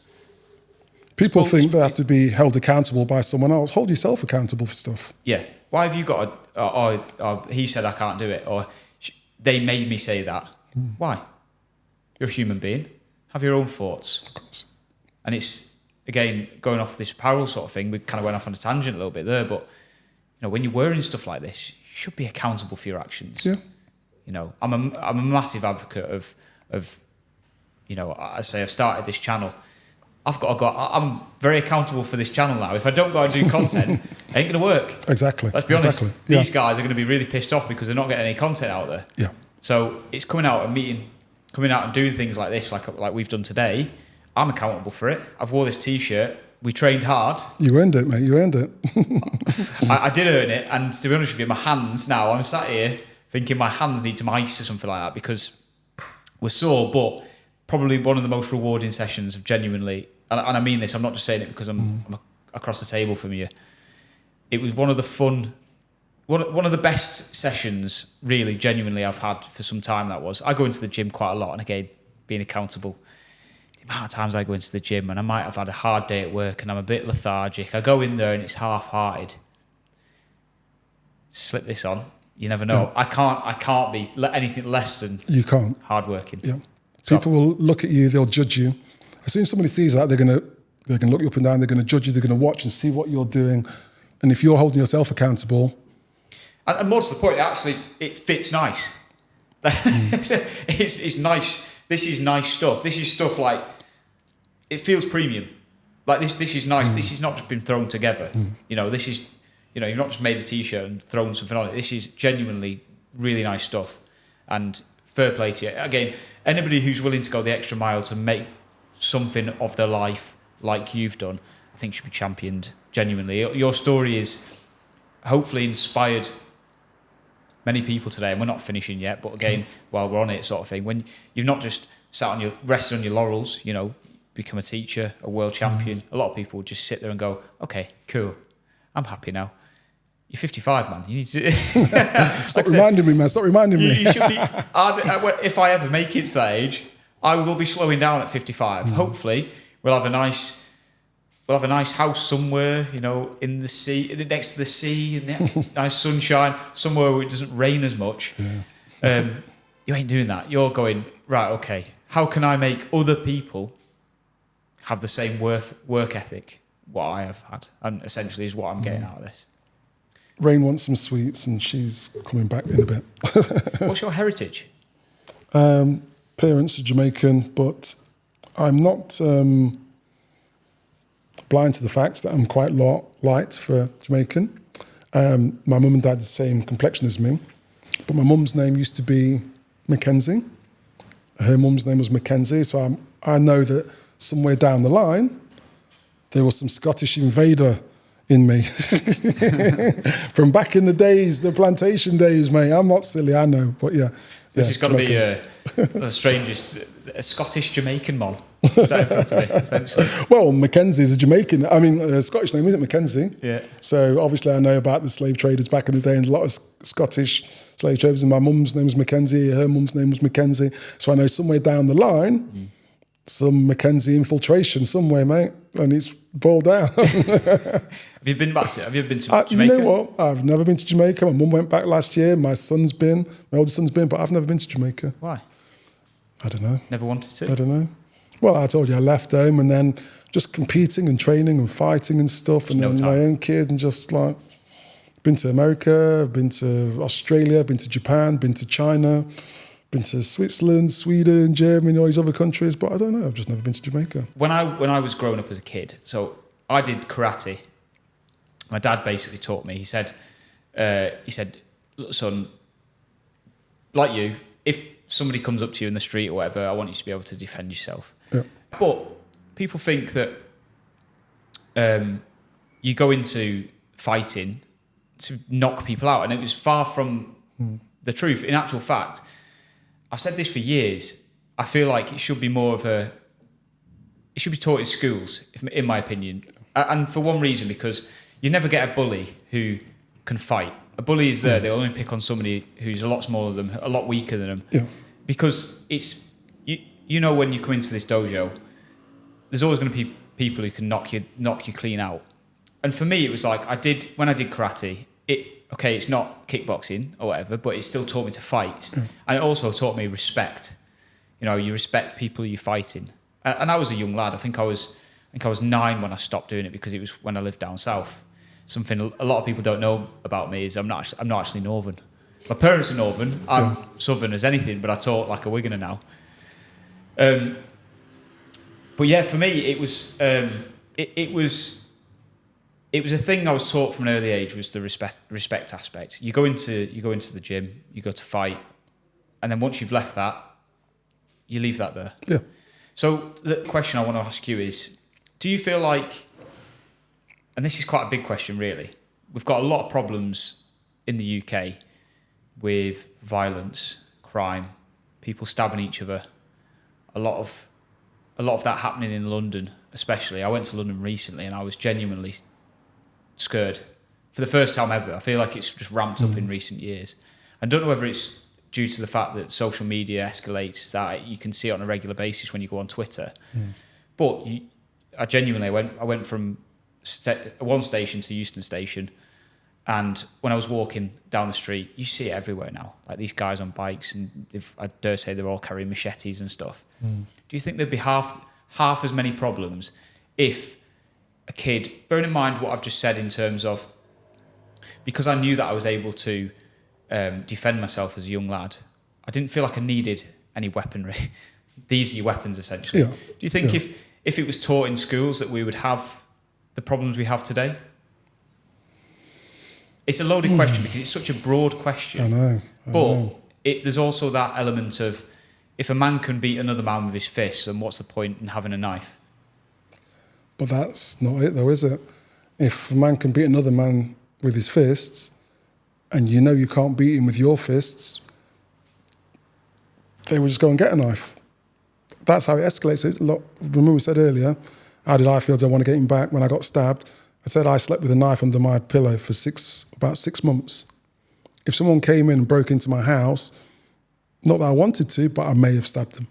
People think they have to be held accountable by someone else. Hold yourself accountable for stuff. Yeah. Why have you got he said I can't do it, or they made me say that. Why? You're a human being. Have your own thoughts. Of course. And it's again, going off this apparel sort of thing, we kind of went off on a tangent a little bit there, but when you're wearing stuff like this, you should be accountable for your actions. Yeah. I'm a massive advocate of I say I've started this channel. I'm very accountable for this channel now. If I don't go and do content, it ain't going to work. Exactly. Let's be honest. Exactly. These guys are going to be really pissed off because they're not getting any content out there. Yeah. So it's coming out and doing things like this, like we've done today. I'm accountable for it. I've wore this T-shirt. We trained hard. You earned it, mate. You earned it. I did earn it. And to be honest with you, my hands now, I'm sat here thinking my hands need some ice or something like that because we're sore, but probably one of the most rewarding sessions of genuinely, and I mean this, I'm not just saying it because I'm across the table from you. It was one of the best sessions, really, genuinely, I've had for some time. That was. I go into the gym quite a lot, and again, being accountable. The amount of times I go into the gym, and I might have had a hard day at work, and I'm a bit lethargic. I go in there, and it's half-hearted. Slip this on. You never know. Yeah. I can't be anything less than hardworking. Yeah. People will look at you. They'll judge you. As soon as somebody sees that, they're going to look you up and down. They're going to judge you. They're going to watch and see what you're doing. And if you're holding yourself accountable, and more to the point, actually, it fits nice. It's nice. This is nice stuff. This is stuff like it feels premium. Like this is nice. This is not just been thrown together. This is you've not just made a T-shirt and thrown something on it. This is genuinely really nice stuff. And fair play to you. Again, anybody who's willing to go the extra mile to make something of their life like you've done, I think should be championed genuinely. Your story is hopefully inspired many people today, and we're not finishing yet, but again, while we're on it sort of thing, when you've not just rested on your laurels, become a teacher, a world champion, a lot of people would just sit there and go, okay, cool, I'm happy now. You're 55, man. You need to Stop reminding me, man. Stop reminding me. You should be. If I ever make it to that age, I will be slowing down at 55. Hopefully, we'll have a nice house somewhere, in the sea, next to the sea, and nice sunshine, somewhere where it doesn't rain as much. Yeah. You ain't doing that. You're going, right, okay, how can I make other people have the same work ethic what I have had? And essentially is what I'm getting out of this. Rain wants some sweets and she's coming back in a bit. What's your heritage? Parents are Jamaican, but I'm not blind to the fact that I'm quite light for Jamaican. My mum and dad are the same complexion as me, but my mum's name used to be Mackenzie. Her mum's name was Mackenzie, so I know that somewhere down the line there was some Scottish invader in me from back in the days, the plantation days, mate. I'm not silly, I know, but yeah. This has got to be the strangest, a Scottish Jamaican man. Is that in front of me, essentially? Well, Mackenzie is a Jamaican. I mean, a Scottish name, isn't it, Mackenzie? Yeah. So obviously I know about the slave traders back in the day and a lot of Scottish slave traders. And my mum's name was Mackenzie, her mum's name was Mackenzie. So I know somewhere down the line, some Mackenzie infiltration somewhere, mate, and it's boiled down. Have you been back to it? Have you been to Jamaica? You know what? I've never been to Jamaica. My mum went back last year. My oldest son's been, but I've never been to Jamaica. Why? I don't know. Never wanted to? I don't know. Well, I told you I left home and then just competing and training and fighting and stuff, and then my own kid, and just like been to America, been to Australia, been to Japan, been to China, been to Switzerland, Sweden, Germany, all these other countries, but I don't know. I've just never been to Jamaica. When I was growing up as a kid, so I did karate. My dad basically taught me. He said, "Look, son, like you, if somebody comes up to you in the street or whatever, I want you to be able to defend yourself." Yeah. But people think that you go into fighting to knock people out, and it was far from the truth. In actual fact, I've said this for years. I feel like it should be more of it should be taught in schools, in my opinion. And for one reason, because you never get a bully who can fight. A bully is there. They'll only pick on somebody who's a lot smaller than them, a lot weaker than them. Yeah. Because it's, when you come into this dojo, there's always going to be people who can knock you clean out. And for me, it was like when I did karate, it's not kickboxing or whatever, but it still taught me to fight. And it also taught me respect. You respect people you're fighting. And I was a young lad. I think I was think I was 9 when I stopped doing it because it was when I lived down south. Something a lot of people don't know about me is I'm not actually Northern. My parents are Northern. I'm Southern as anything, but I talk like a Wiganer now. But yeah, for me, it was it was a thing I was taught from an early age, was the respect aspect. You go into the gym, you go to fight, and then once you've left that, you leave that there. Yeah. So the question I want to ask you is, do you feel like, and this is quite a big question really, we've got a lot of problems in the UK with violence, crime, people stabbing each other, a lot of that happening in London, especially. I went to London recently and I was genuinely scared for the first time ever. I feel like it's just ramped up in recent years. I don't know whether it's due to the fact that social media escalates, that you can see it on a regular basis when you go on Twitter. But I went from one station to Euston Station, and when I was walking down the street, you see it everywhere now. Like these guys on bikes, and I dare say they're all carrying machetes and stuff. Do you think there'd be half as many problems if a kid, bearing in mind what I've just said in terms of, because I knew that I was able to defend myself as a young lad, I didn't feel like I needed any weaponry. These are your weapons, essentially. Do you think if it was taught in schools that we would have the problems we have today? It's a loaded question because it's such a broad question. I know. There's also that element of, if a man can beat another man with his fists, then what's the point in having a knife? But that's not it, though, is it? If a man can beat another man with his fists, and you know you can't beat him with your fists, they will just go and get a knife. That's how it escalates. Remember we said earlier, how did I feel? Do I want to get him back when I got stabbed? I said I slept with a knife under my pillow for about 6 months. If someone came in and broke into my house, not that I wanted to, but I may have stabbed them.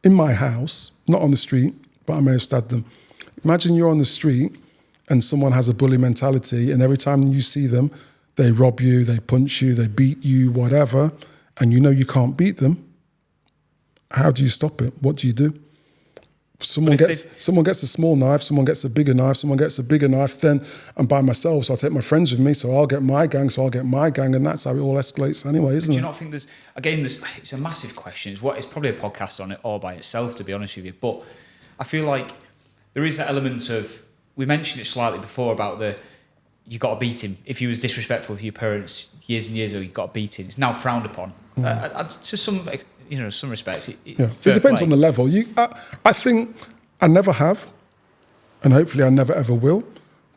In my house, not on the street, but I may have stabbed them. Imagine you're on the street and someone has a bully mentality, and every time you see them, they rob you, they punch you, they beat you, whatever, and you know you can't beat them. How do you stop it? What do you do? Someone gets a small knife, someone gets a bigger knife, then I'm by myself, so I'll take my friends with me, so I'll get my gang, and that's how it all escalates anyway, isn't it? Do you not think it's a massive question. It's probably a podcast on it all by itself, to be honest with you, but I feel like there is that element of, we mentioned it slightly before about you got to beat him. If he was disrespectful with your parents years and years ago, you got to beat him. It's now frowned upon. To some respects. It depends on the level. I think I never have, and hopefully I never ever will.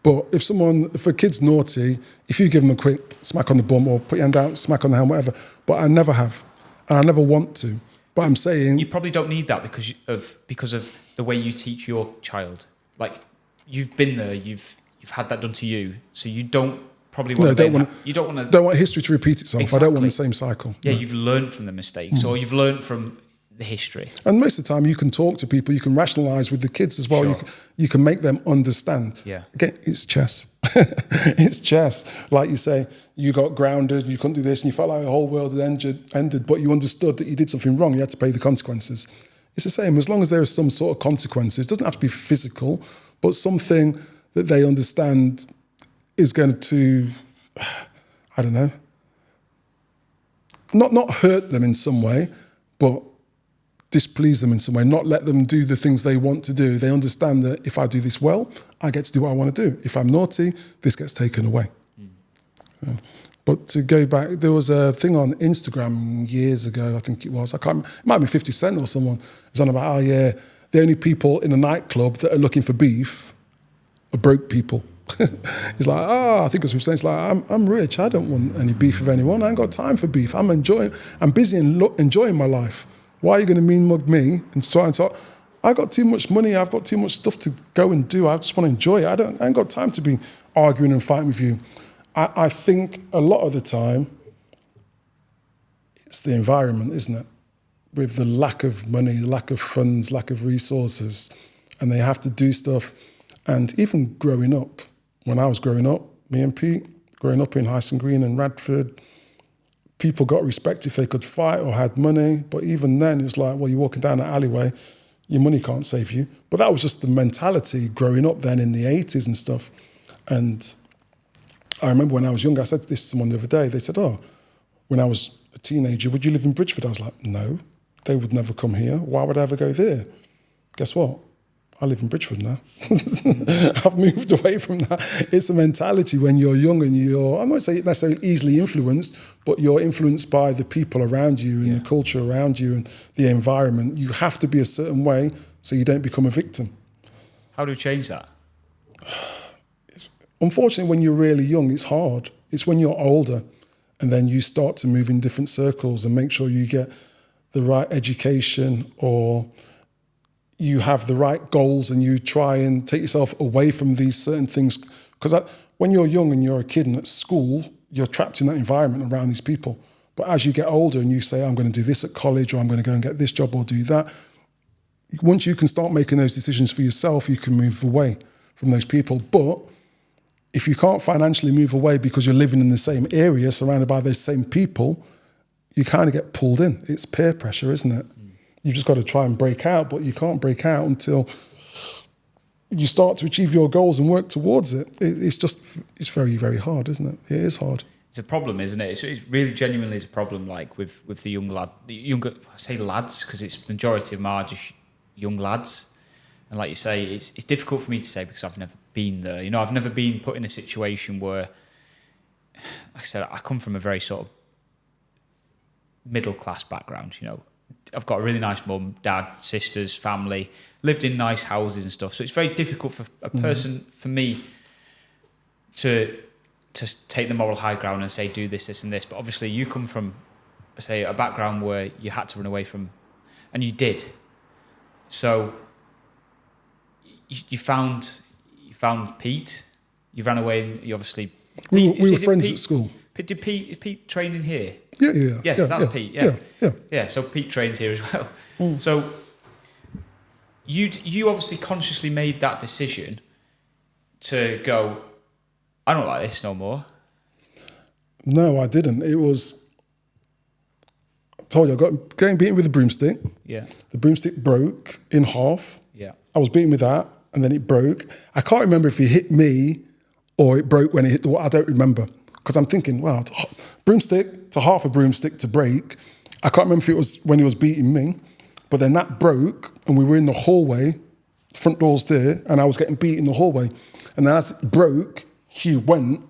But if a kid's naughty, if you give them a quick smack on the bum or put your hand out, smack on the hand, whatever. But I never have, and I never want to. But I'm saying you probably don't need that because of the way you teach your child. Like, you've been there, you've had that done to you, so you don't probably want don't want history to repeat itself. Exactly. I don't want the same cycle. Yeah, you've learned from the mistakes, or you've learned from the history. And most of the time, you can talk to people, you can rationalise with the kids as well. Sure. You can make them understand. Yeah. Again, it's chess. It's chess. Like you say, you got grounded, you couldn't do this, and you felt like the whole world had ended, but you understood that you did something wrong, you had to pay the consequences. It's the same, as long as there is some sort of consequences. It doesn't have to be physical, but something that they understand is going to, I don't know, not hurt them in some way, but displease them in some way, not let them do the things they want to do. They understand that if I do this well, I get to do what I want to do. If I'm naughty, this gets taken away. But to go back, there was a thing on Instagram years ago, I think it was, it might be 50 Cent or someone, it was on about, the only people in a nightclub that are looking for beef are broke people. He's like, I think it was 50 Cent, it's like, I'm rich, I don't want any beef with anyone, I ain't got time for beef, I'm busy and enjoying my life. Why are you going to mean mug me and try and talk? I got too much money, I've got too much stuff to go and do, I just want to enjoy it. I ain't got time to be arguing and fighting with you. I think a lot of the time, it's the environment, isn't it? With the lack of money, the lack of funds, lack of resources, and they have to do stuff. And even growing up, when I was growing up, me and Pete, growing up in Hyson Green and Radford, people got respect if they could fight or had money. But even then, it was like, well, you're walking down an alleyway, Your money can't save you. But that was just the mentality growing up then in the 80s and stuff. And I remember when I was younger, I said this to someone the other day, they said, oh, when I was a teenager, would you live in Bridgeford? I was like, no, they would never come here. Why would I ever go there? Guess what? I live in Bridgeford now. I've moved away from that. It's a mentality when you're young and you're, I won't say necessarily easily influenced, but you're influenced by the people around you and the culture around you and the environment. You have to be a certain way so you don't become a victim. How do we change that? Unfortunately, when you're really young, it's hard. It's when you're older and then you start to move in different circles and make sure you get the right education or you have the right goals and you try and take yourself away from these certain things. Because when you're young and you're a kid and at school, you're trapped in that environment around these people. But as you get older and you say, I'm going to do this at college or I'm going to go and get this job or do that, once you can start making those decisions for yourself, you can move away from those people. But if you can't financially move away because you're living in the same area, surrounded by those same people, you kind of get pulled in. It's peer pressure, isn't it? You've just got to try and break out, but you can't break out until you start to achieve your goals and work towards it. It's very, very hard, isn't it? It is hard. It's a problem, isn't it? It's really genuinely is a problem, like with the younger, I say lads, because it's majority of them are just young lads. And like you say, it's difficult for me to say because I've never been there. You know, I've never been put in a situation where, like I said, I come from a very sort of middle class background, you know. I've got a really nice mum, dad, sisters, family, lived in nice houses and stuff. So it's very difficult for a person, for me, to take the moral high ground and say, do this, this and this. But obviously you come from, say, a background where you had to run away from, and you did. So you found Pete, you ran away and you obviously... We were friends at school. Did Pete train in here? Yeah. Yes, that's Pete. Yeah. So Pete trains here as well. So you obviously consciously made that decision to go, I don't like this no more. No, I didn't. It was, I told you, I got getting beaten with a broomstick. Yeah. The broomstick broke in half. Yeah. I was beaten with that and then it broke. I can't remember if he hit me or it broke when it hit the wall. I don't remember. Because I'm thinking, wow, broomstick to half a broomstick to break. I can't remember if it was when he was beating me, but then that broke and we were in the hallway, front door's there, and I was getting beat in the hallway. And then as it broke, he went,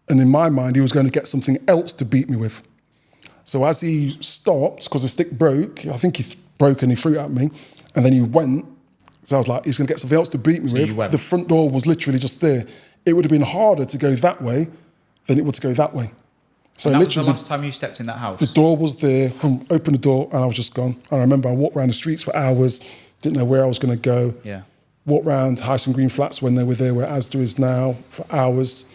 and in my mind, he was going to get something else to beat me with. So as he stopped, because the stick broke, I think he broke and he threw it at me, and then he went. So I was like, he's going to get something else to beat me with. The front door was literally just there. It would have been harder to go that way than it would to go that way. So and that literally, was the last time you stepped in that house? The door was there, open the door, and I was just gone. And I remember I walked around the streets for hours, didn't know where I was going to go. Yeah. Walked around Hyson Green Flats when they were there, where Asda is now, for hours.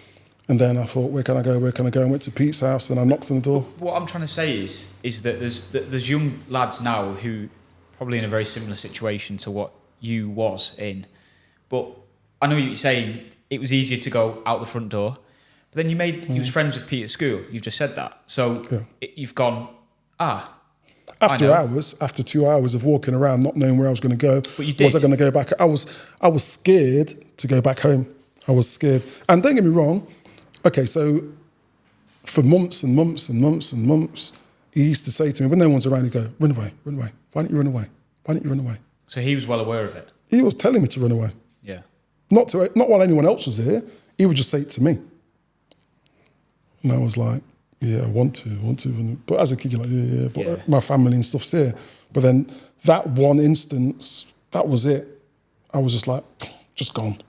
And then I thought, where can I go? And went to Pete's house, and I knocked on the door. What I'm trying to say is that there's young lads now who probably in a very similar situation to what you was in. But I know you're saying it was easier to go out the front door. But then you was friends with Pete at school. You've just said that. So you've gone, After 2 hours of walking around, not knowing where I was going to go, but you did. Was I going to go back? I was scared to go back home. I was scared. And don't get me wrong. Okay, so for months and months and months and months, he used to say to me, when no one's around, he'd go, run away. Why don't you run away? So he was well aware of it? He was telling me to run away. Yeah. Not while anyone else was there. He would just say it to me. And I was like, yeah, I want to. But as a kid, you're like, yeah, but my family and stuff's here. But then that one instance, that was it. I was just like, just gone.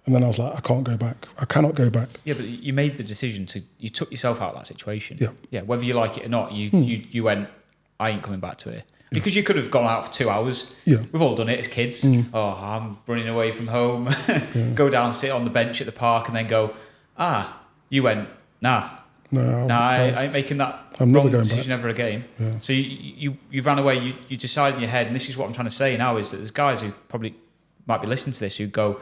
And then I was like, I can't go back. I cannot go back. Yeah, but you made the decision you took yourself out of that situation. Yeah. Yeah, whether you like it or not, you went, I ain't coming back to it. Because you could have gone out for 2 hours. Yeah. We've all done it as kids. Oh, I'm running away from home. Go down, sit on the bench at the park and then go, you went, nah, I ain't making that wrong decision ever again. Yeah. So you ran away, you decide in your head, and this is what I'm trying to say now, is that there's guys who probably might be listening to this who go,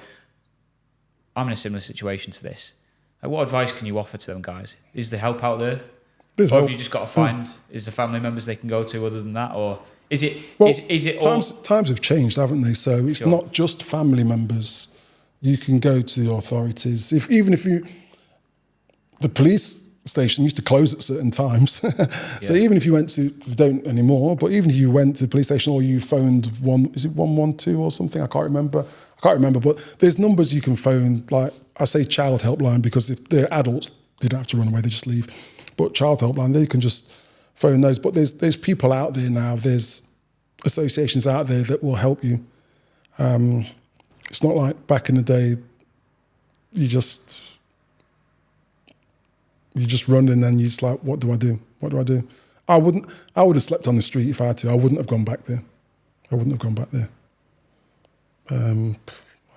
I'm in a similar situation to this. Like, what advice can you offer to them guys? Is there help out there? There's or help. have you just got to find, is there family members they can go to other than that? Or is it, Well, is it times have changed, haven't they? So it's not just family members. You can go to the authorities. The police station used to close at certain times. So even if you went to, they don't anymore, but even if you went to the police station or you phoned 112 or something? I can't remember, but there's numbers you can phone, like I say child helpline, because if they're adults, they don't have to run away, they just leave. But child helpline, they can just phone those. But there's people out there now, there's associations out there that will help you. It's not like back in the day, you just run and then you're just like, what do I do? What do I do? I would have slept on the street if I had to. I wouldn't have gone back there. I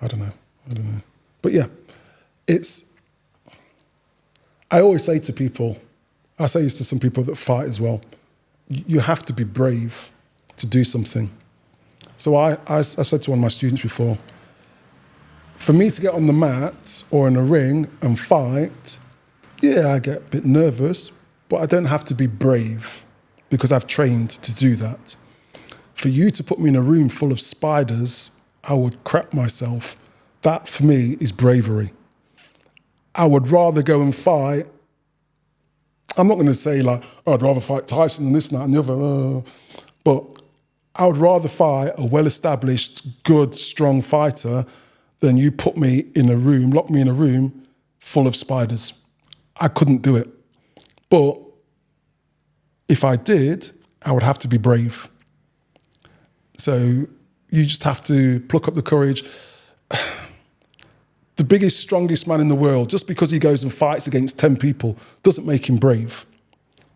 don't know. But yeah, I always say to people, I say this to some people that fight as well, you have to be brave to do something. So I've said to one of my students before, for me to get on the mat or in a ring and fight, yeah, I get a bit nervous, but I don't have to be brave because I've trained to do that. For you to put me in a room full of spiders, I would crap myself. That, for me, is bravery. I would rather go and fight. I'm not going to say, like, oh, I'd rather fight Tyson than this, and that, and the other. But I would rather fight a well-established, good, strong fighter than you put me in a room, lock me in a room full of spiders. I couldn't do it. But if I did, I would have to be brave. So you just have to pluck up the courage. The biggest, strongest man in the world, just because he goes and fights against 10 people, doesn't make him brave.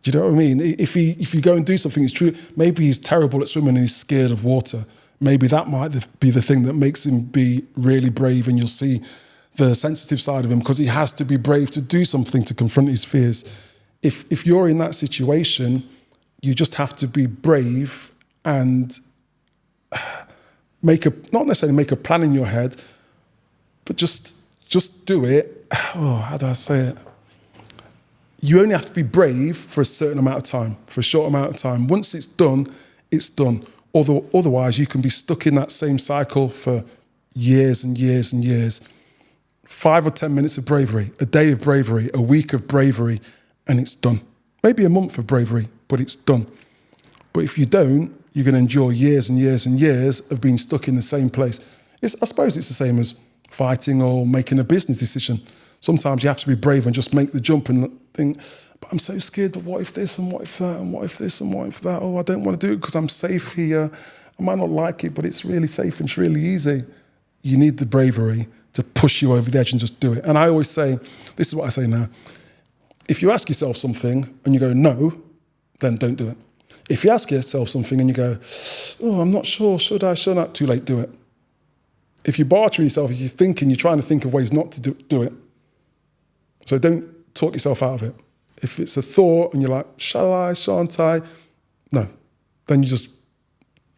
Do you know what I mean? If you go and do something, it's true. Maybe he's terrible at swimming and he's scared of water. Maybe that might be the thing that makes him be really brave, and you'll see the sensitive side of him because he has to be brave to do something to confront his fears. If you're in that situation, you just have to be brave and not necessarily make a plan in your head, but just do it. Oh, how do I say it? You only have to be brave for a certain amount of time, for a short amount of time. Once it's done, it's done. Otherwise, you can be stuck in that same cycle for years and years and years. 5 or 10 minutes of bravery, a day of bravery, a week of bravery, and it's done. Maybe a month of bravery, but it's done. But if you don't, you're going to endure years and years and years of being stuck in the same place. I suppose it's the same as fighting or making a business decision. Sometimes you have to be brave and just make the jump and think, but I'm so scared, but what if this and what if that and what if this and what if that? Oh, I don't want to do it because I'm safe here. I might not like it, but it's really safe and it's really easy. You need the bravery to push you over the edge and just do it. And I always say, this is what I say now, if you ask yourself something and you go, no, then don't do it. If you ask yourself something and you go, oh, I'm not sure, should I, should not, too late, do it. If you barter yourself, if you're thinking, you're trying to think of ways not to do it. So don't talk yourself out of it. If it's a thought and you're like, shall I, shan't I? No, then you're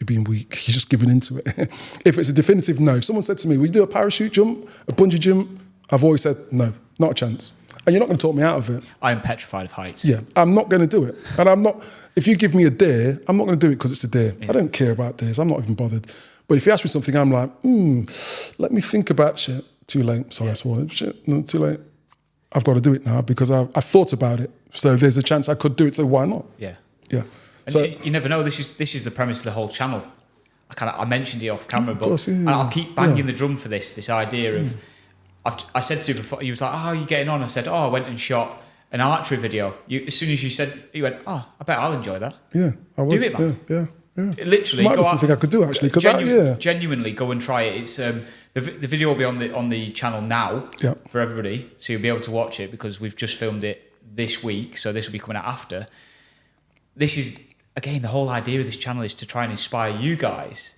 being weak. You're just giving into it. If it's a definitive no, if someone said to me, will you do a parachute jump, a bungee jump? I've always said, no, not a chance. And you're not going to talk me out of it. I am petrified of heights. Yeah, I'm not going to do it. And I'm not, if you give me a dare, I'm not going to do it because it's a dare. Yeah. I don't care about dares. I'm not even bothered. But if you ask me something, I'm like, let me think about shit. Too late. Sorry, I swore. Shit, no, too late. I've got to do it now because I've thought about it. So there's a chance I could do it, so why not? Yeah. Yeah. And so you never know. This is the premise of the whole channel. I mentioned it off camera, but course, yeah. and I'll keep banging the drum for this idea of, I said to you before, he was like, oh, how are you getting on? I said, oh, I went and shot an archery video. As soon as you said, you went, oh, I bet I'll enjoy that. Yeah, I would. Do it, man. Yeah. Literally, might be something I could do actually. Because genuinely go and try it. It's the video will be on the channel now for everybody, so you'll be able to watch it because we've just filmed it this week, so this will be coming out after. This is again the whole idea of this channel is to try and inspire you guys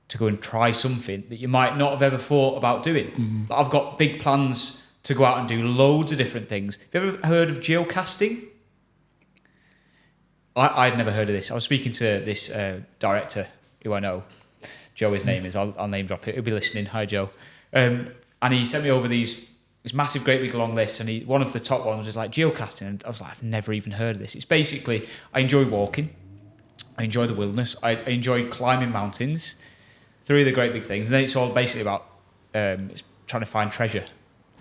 to go and try something that you might not have ever thought about doing. I've got big plans to go out and do loads of different things. Have you ever heard of geocaching? I'd never heard of this. I was speaking to this director who I know. Joe, his name is. I'll name drop it. He'll be listening. Hi, Joe. And he sent me over these this massive, great big long list, and one of the top ones was like geocaching, and I was like, I've never even heard of this. It's basically, I enjoy walking, I enjoy the wilderness, I enjoy climbing mountains, 3 of the great big things, and then it's all basically about it's trying to find treasure.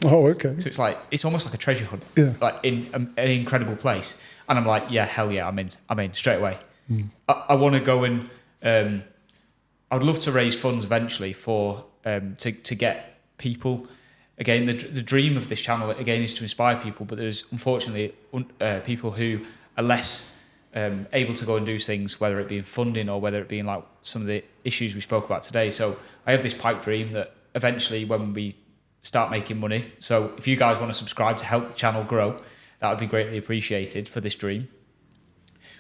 Oh, okay. So it's like, it's almost like a treasure hunt, Yeah. like in an incredible place. And I'm like, yeah, hell yeah, I'm in straight away. I want to go and I would love to raise funds eventually for to get people. Again, the dream of this channel again is to inspire people, but there's unfortunately people who are less able to go and do things, whether it be in funding or whether it be in like some of the issues we spoke about today. So I have this pipe dream that eventually, when we start making money, so if you guys want to subscribe to help the channel grow, that would be greatly appreciated for this dream,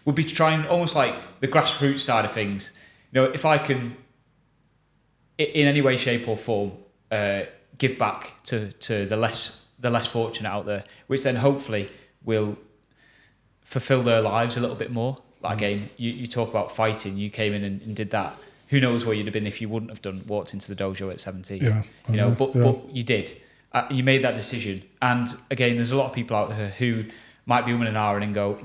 would be to try and almost like the grassroots side of things. You know, if I can, in any way, shape or form, give back to the less fortunate out there, which then hopefully will fulfill their lives a little bit more. Like again, you talk about fighting, you came in and did that. Who knows where you'd have been if you wouldn't have walked into the dojo at 17? Yeah, but you did. You made that decision. And again, there's a lot of people out there who might be umming and ahhing and go,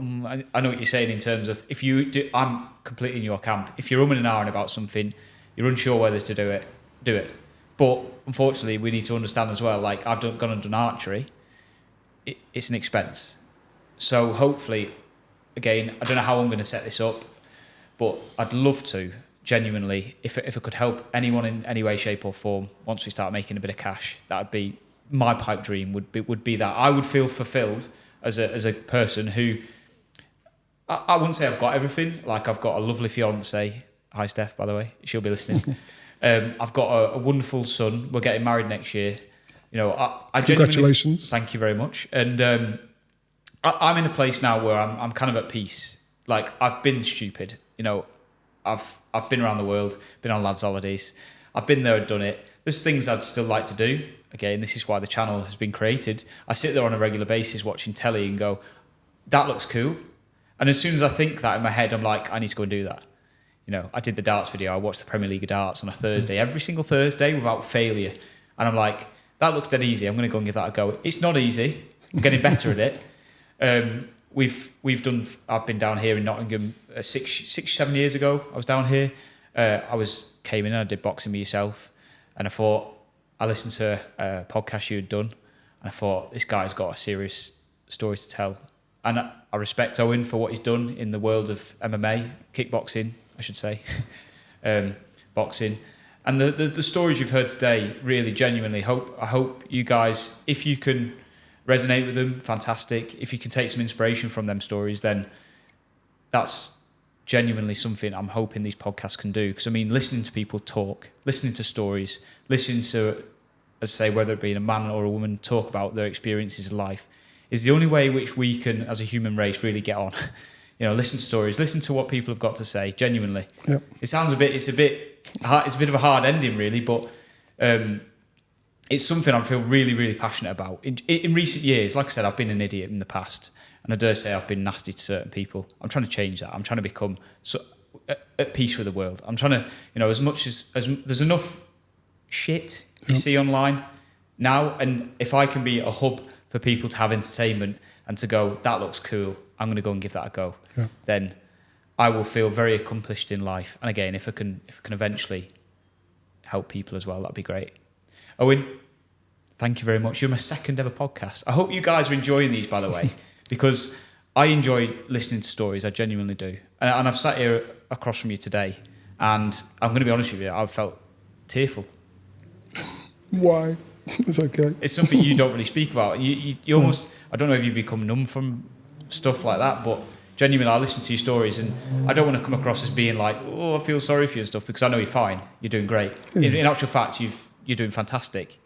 I know what you're saying in terms of, if you do, I'm completely in your camp. If you're umming and ahhing about something, you're unsure whether to do it. But unfortunately, we need to understand as well, like I've gone and done archery, it's an expense. So hopefully, again, I don't know how I'm going to set this up, but I'd love to, genuinely, if I could help anyone in any way, shape or form, once we start making a bit of cash, that would be my pipe dream, would be that. I would feel fulfilled as a person who, I wouldn't say I've got everything, like I've got a lovely fiance, hi Steph, by the way, she'll be listening. I've got a wonderful son, we're getting married next year. You know, I congratulations. Thank you very much. And I'm in a place now where I'm kind of at peace. Like, I've been stupid, you know, I've been around the world, been on lads' holidays. I've been there and done it. There's things I'd still like to do. Again, this is why the channel has been created. I sit there on a regular basis watching telly and go, that looks cool. And as soon as I think that in my head, I'm like, I need to go and do that. You know, I did the darts video. I watched the Premier League of darts on a Thursday, every single Thursday without failure. And I'm like, that looks dead easy. I'm going to go and give that a go. It's not easy. I'm getting better at it. We've done. I've been down here in Nottingham 6-7 years ago. I was down here. Came in and I did boxing with yourself, and I listened to a podcast you had done, and I thought, this guy's got a serious story to tell. And I respect Owen for what he's done in the world of MMA, kickboxing, I should say, boxing, and the stories you've heard today. Really, genuinely I hope you guys, if you can resonate with them, fantastic. If you can take some inspiration from them stories, then that's genuinely something I'm hoping these podcasts can do. Because I mean, listening to people talk, listening to stories, listening to, as I say, whether it be a man or a woman talk about their experiences of life, is the only way which we can, as a human race, really get on. You know, listen to stories, listen to what people have got to say. Genuinely, yep. It's a bit of a hard ending, really, but it's something I feel really, really passionate about. In recent years, like I said, I've been an idiot in the past, and I dare say I've been nasty to certain people. I'm trying to change that. I'm trying to become at peace with the world. I'm trying to, you know, as much as there's enough shit you see online now, and if I can be a hub for people to have entertainment and to go, that looks cool, I'm going to go and give that a go, then I will feel very accomplished in life. And again, if I can eventually help people as well, that'd be great. Owen, thank you very much. You're my second ever podcast. I hope you guys are enjoying these, by the way, because I enjoy listening to stories. I genuinely do. And I've sat here across from you today, and I'm going to be honest with you, I've felt tearful. Why? It's okay. It's something you don't really speak about. You almost, I don't know if you become numb from stuff like that, but genuinely, I listen to your stories, and I don't want to come across as being like, oh, I feel sorry for you and stuff, because I know you're fine. You're doing great. In actual fact, you're doing fantastic.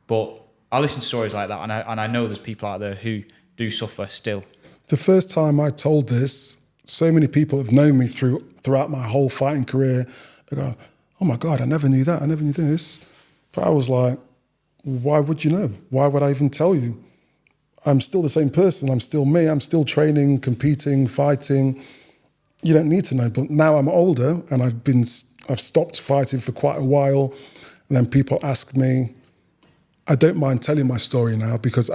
But I listen to stories like that, and I know there's people out there who do suffer still. The first time I told this, so many people have known me throughout my whole fighting career. They go, oh my God, I never knew that. I never knew this. But I was like, why would you know? Why would I even tell you? I'm still the same person. I'm still me. I'm still training, competing, fighting. You don't need to know. But now I'm older, and I've stopped fighting for quite a while. And then people ask me, I don't mind telling my story now because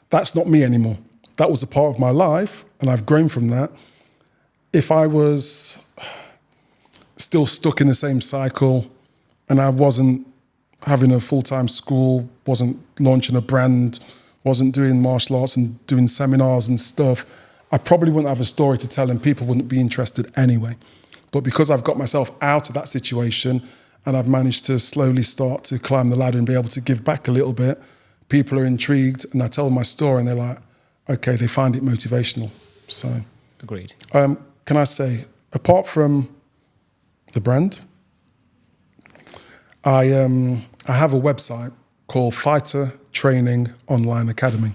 that's not me anymore. That was a part of my life and I've grown from that. If I was still stuck in the same cycle and I wasn't having a full-time school, wasn't launching a brand, wasn't doing martial arts and doing seminars and stuff, I probably wouldn't have a story to tell and people wouldn't be interested anyway. But because I've got myself out of that situation and I've managed to slowly start to climb the ladder and be able to give back a little bit, people are intrigued and I tell them my story and they're like, okay, they find it motivational. So, agreed. Can I say, apart from the brand, I have a website called Fighter Training Online Academy.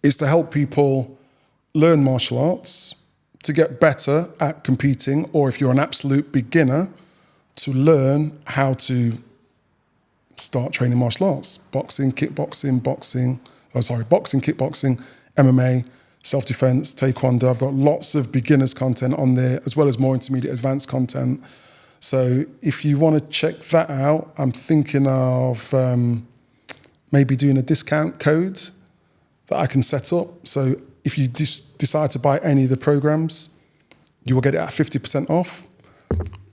It's to help people learn martial arts, to get better at competing, or if you're an absolute beginner, to learn how to start training martial arts. Boxing, kickboxing, boxing, kickboxing, MMA, self-defense, taekwondo. I've got lots of beginners content on there, as well as more intermediate advanced content. So if you want to check that out, I'm thinking of maybe doing a discount code that I can set up. So if you decide to buy any of the programs, you will get it at 50% off.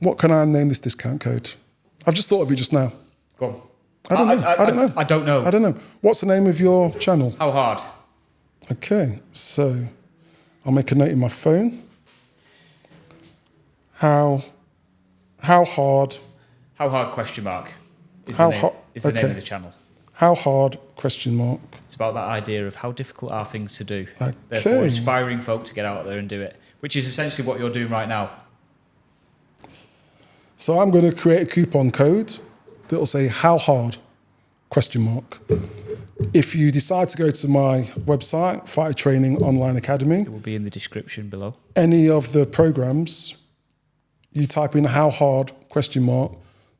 What can I name this discount code? I've just thought of you just now. Go on. I don't know. I don't know. What's the name of your channel? How hard? Okay, so I'll make a note in my phone. How hard? How hard question mark is the name of the channel. How hard question mark. It's about that idea of how difficult are things to do. Okay. Therefore, inspiring folk to get out there and do it, which is essentially what you're doing right now. So I'm going to create a coupon code that will say how hard question mark. If you decide to go to my website, Fighter Training Online Academy, it will be in the description below. Any of the programs, you type in how hard question mark,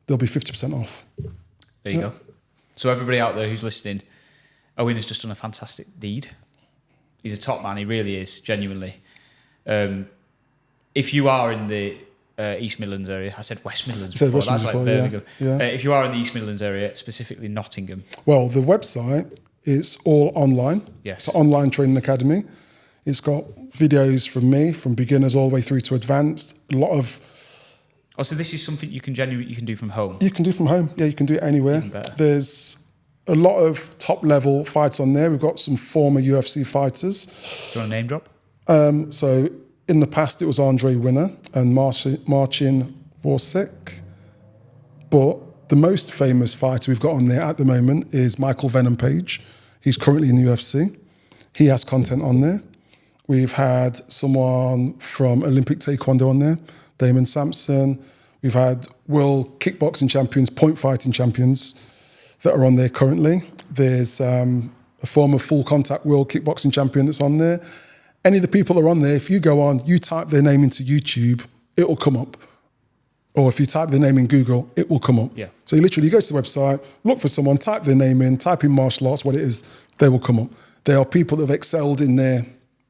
there'll be 50% off. There you go. So everybody out there who's listening, Owen has just done a fantastic deed. He's a top man, he really is, genuinely. If you are in the East Midlands area, I said West Midlands before, that's like Birmingham. Yeah. If you are in the East Midlands area, specifically Nottingham. Well, the website is all online. Yes. It's an online training academy. It's got videos from me, from beginners all the way through to advanced. A lot of... Oh, so this is something you can do from home? You can do from home. Yeah, you can do it anywhere. There's a lot of top-level fights on there. We've got some former UFC fighters. Do you want a name drop? So in the past, it was Andre Winner and Marcin Vorsek. But the most famous fighter we've got on there at the moment is Michael Venom Page. He's currently in the UFC. He has content on there. We've had someone from Olympic Taekwondo on there, Damon Sampson. We've had world kickboxing champions, point fighting champions that are on there currently. There's a former full contact world kickboxing champion that's on there. Any of the people that are on there, if you go on, you type their name into YouTube, it will come up. Or if you type their name in Google, it will come up. Yeah. So you literally go to the website, look for someone, type their name in, type in martial arts, what it is, they will come up. There are people that have excelled in their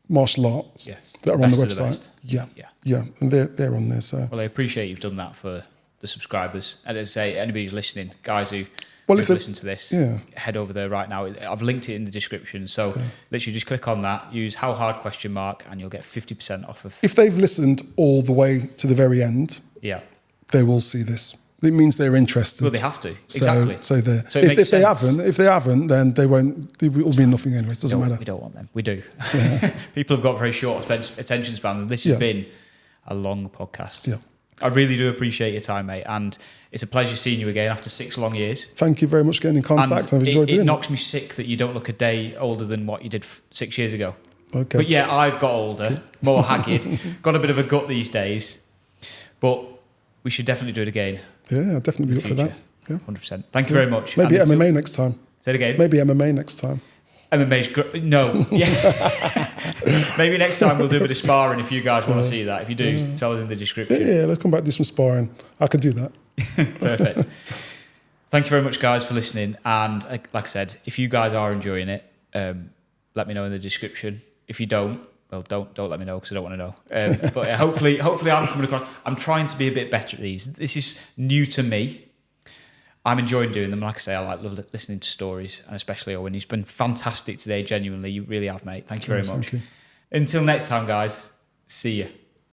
martial arts that are on the website. Yeah, and they're on there. So well, I appreciate you've done that for the subscribers. And as I say, anybody who's listening, guys who listen to this, head over there right now. I've linked it in the description. So literally just click on that, use how hard question mark, and you'll get 50% off of... If they've listened all the way to the very end, they will see this. It means they're interested. Well, they have to. Exactly. So if they haven't, then they won't. It will be nothing anyway. It doesn't matter. We don't want them. We do. Yeah. People have got very short attention span, and this has been a long podcast. Yeah. I really do appreciate your time, mate, and it's a pleasure seeing you again after 6 long years. Thank you very much for getting in contact. I've enjoyed doing it. It knocks me sick that you don't look a day older than what you did 6 years ago. Okay. But yeah, I've got older, more haggard, got a bit of a gut these days, but we should definitely do it again. Yeah, I'll definitely be up for that. Yeah. 100%. Thank you very much. Maybe MMA next time. Say it again. Maybe MMA next time. MMA's great. No. Yeah. Maybe next time we'll do a bit of sparring if you guys want to see that. If you do, tell us in the description. Yeah, let's come back and do some sparring. I could do that. Perfect. Thank you very much, guys, for listening. And like I said, if you guys are enjoying it, let me know in the description. If you don't, well, don't let me know because I don't want to know. But hopefully I'm coming across. I'm trying to be a bit better at these. This is new to me. I'm enjoying doing them. Like I say, I love listening to stories, and especially Owen. He's been fantastic today, genuinely. You really have, mate. Thank you very much. Thank you. Until next time, guys, see you.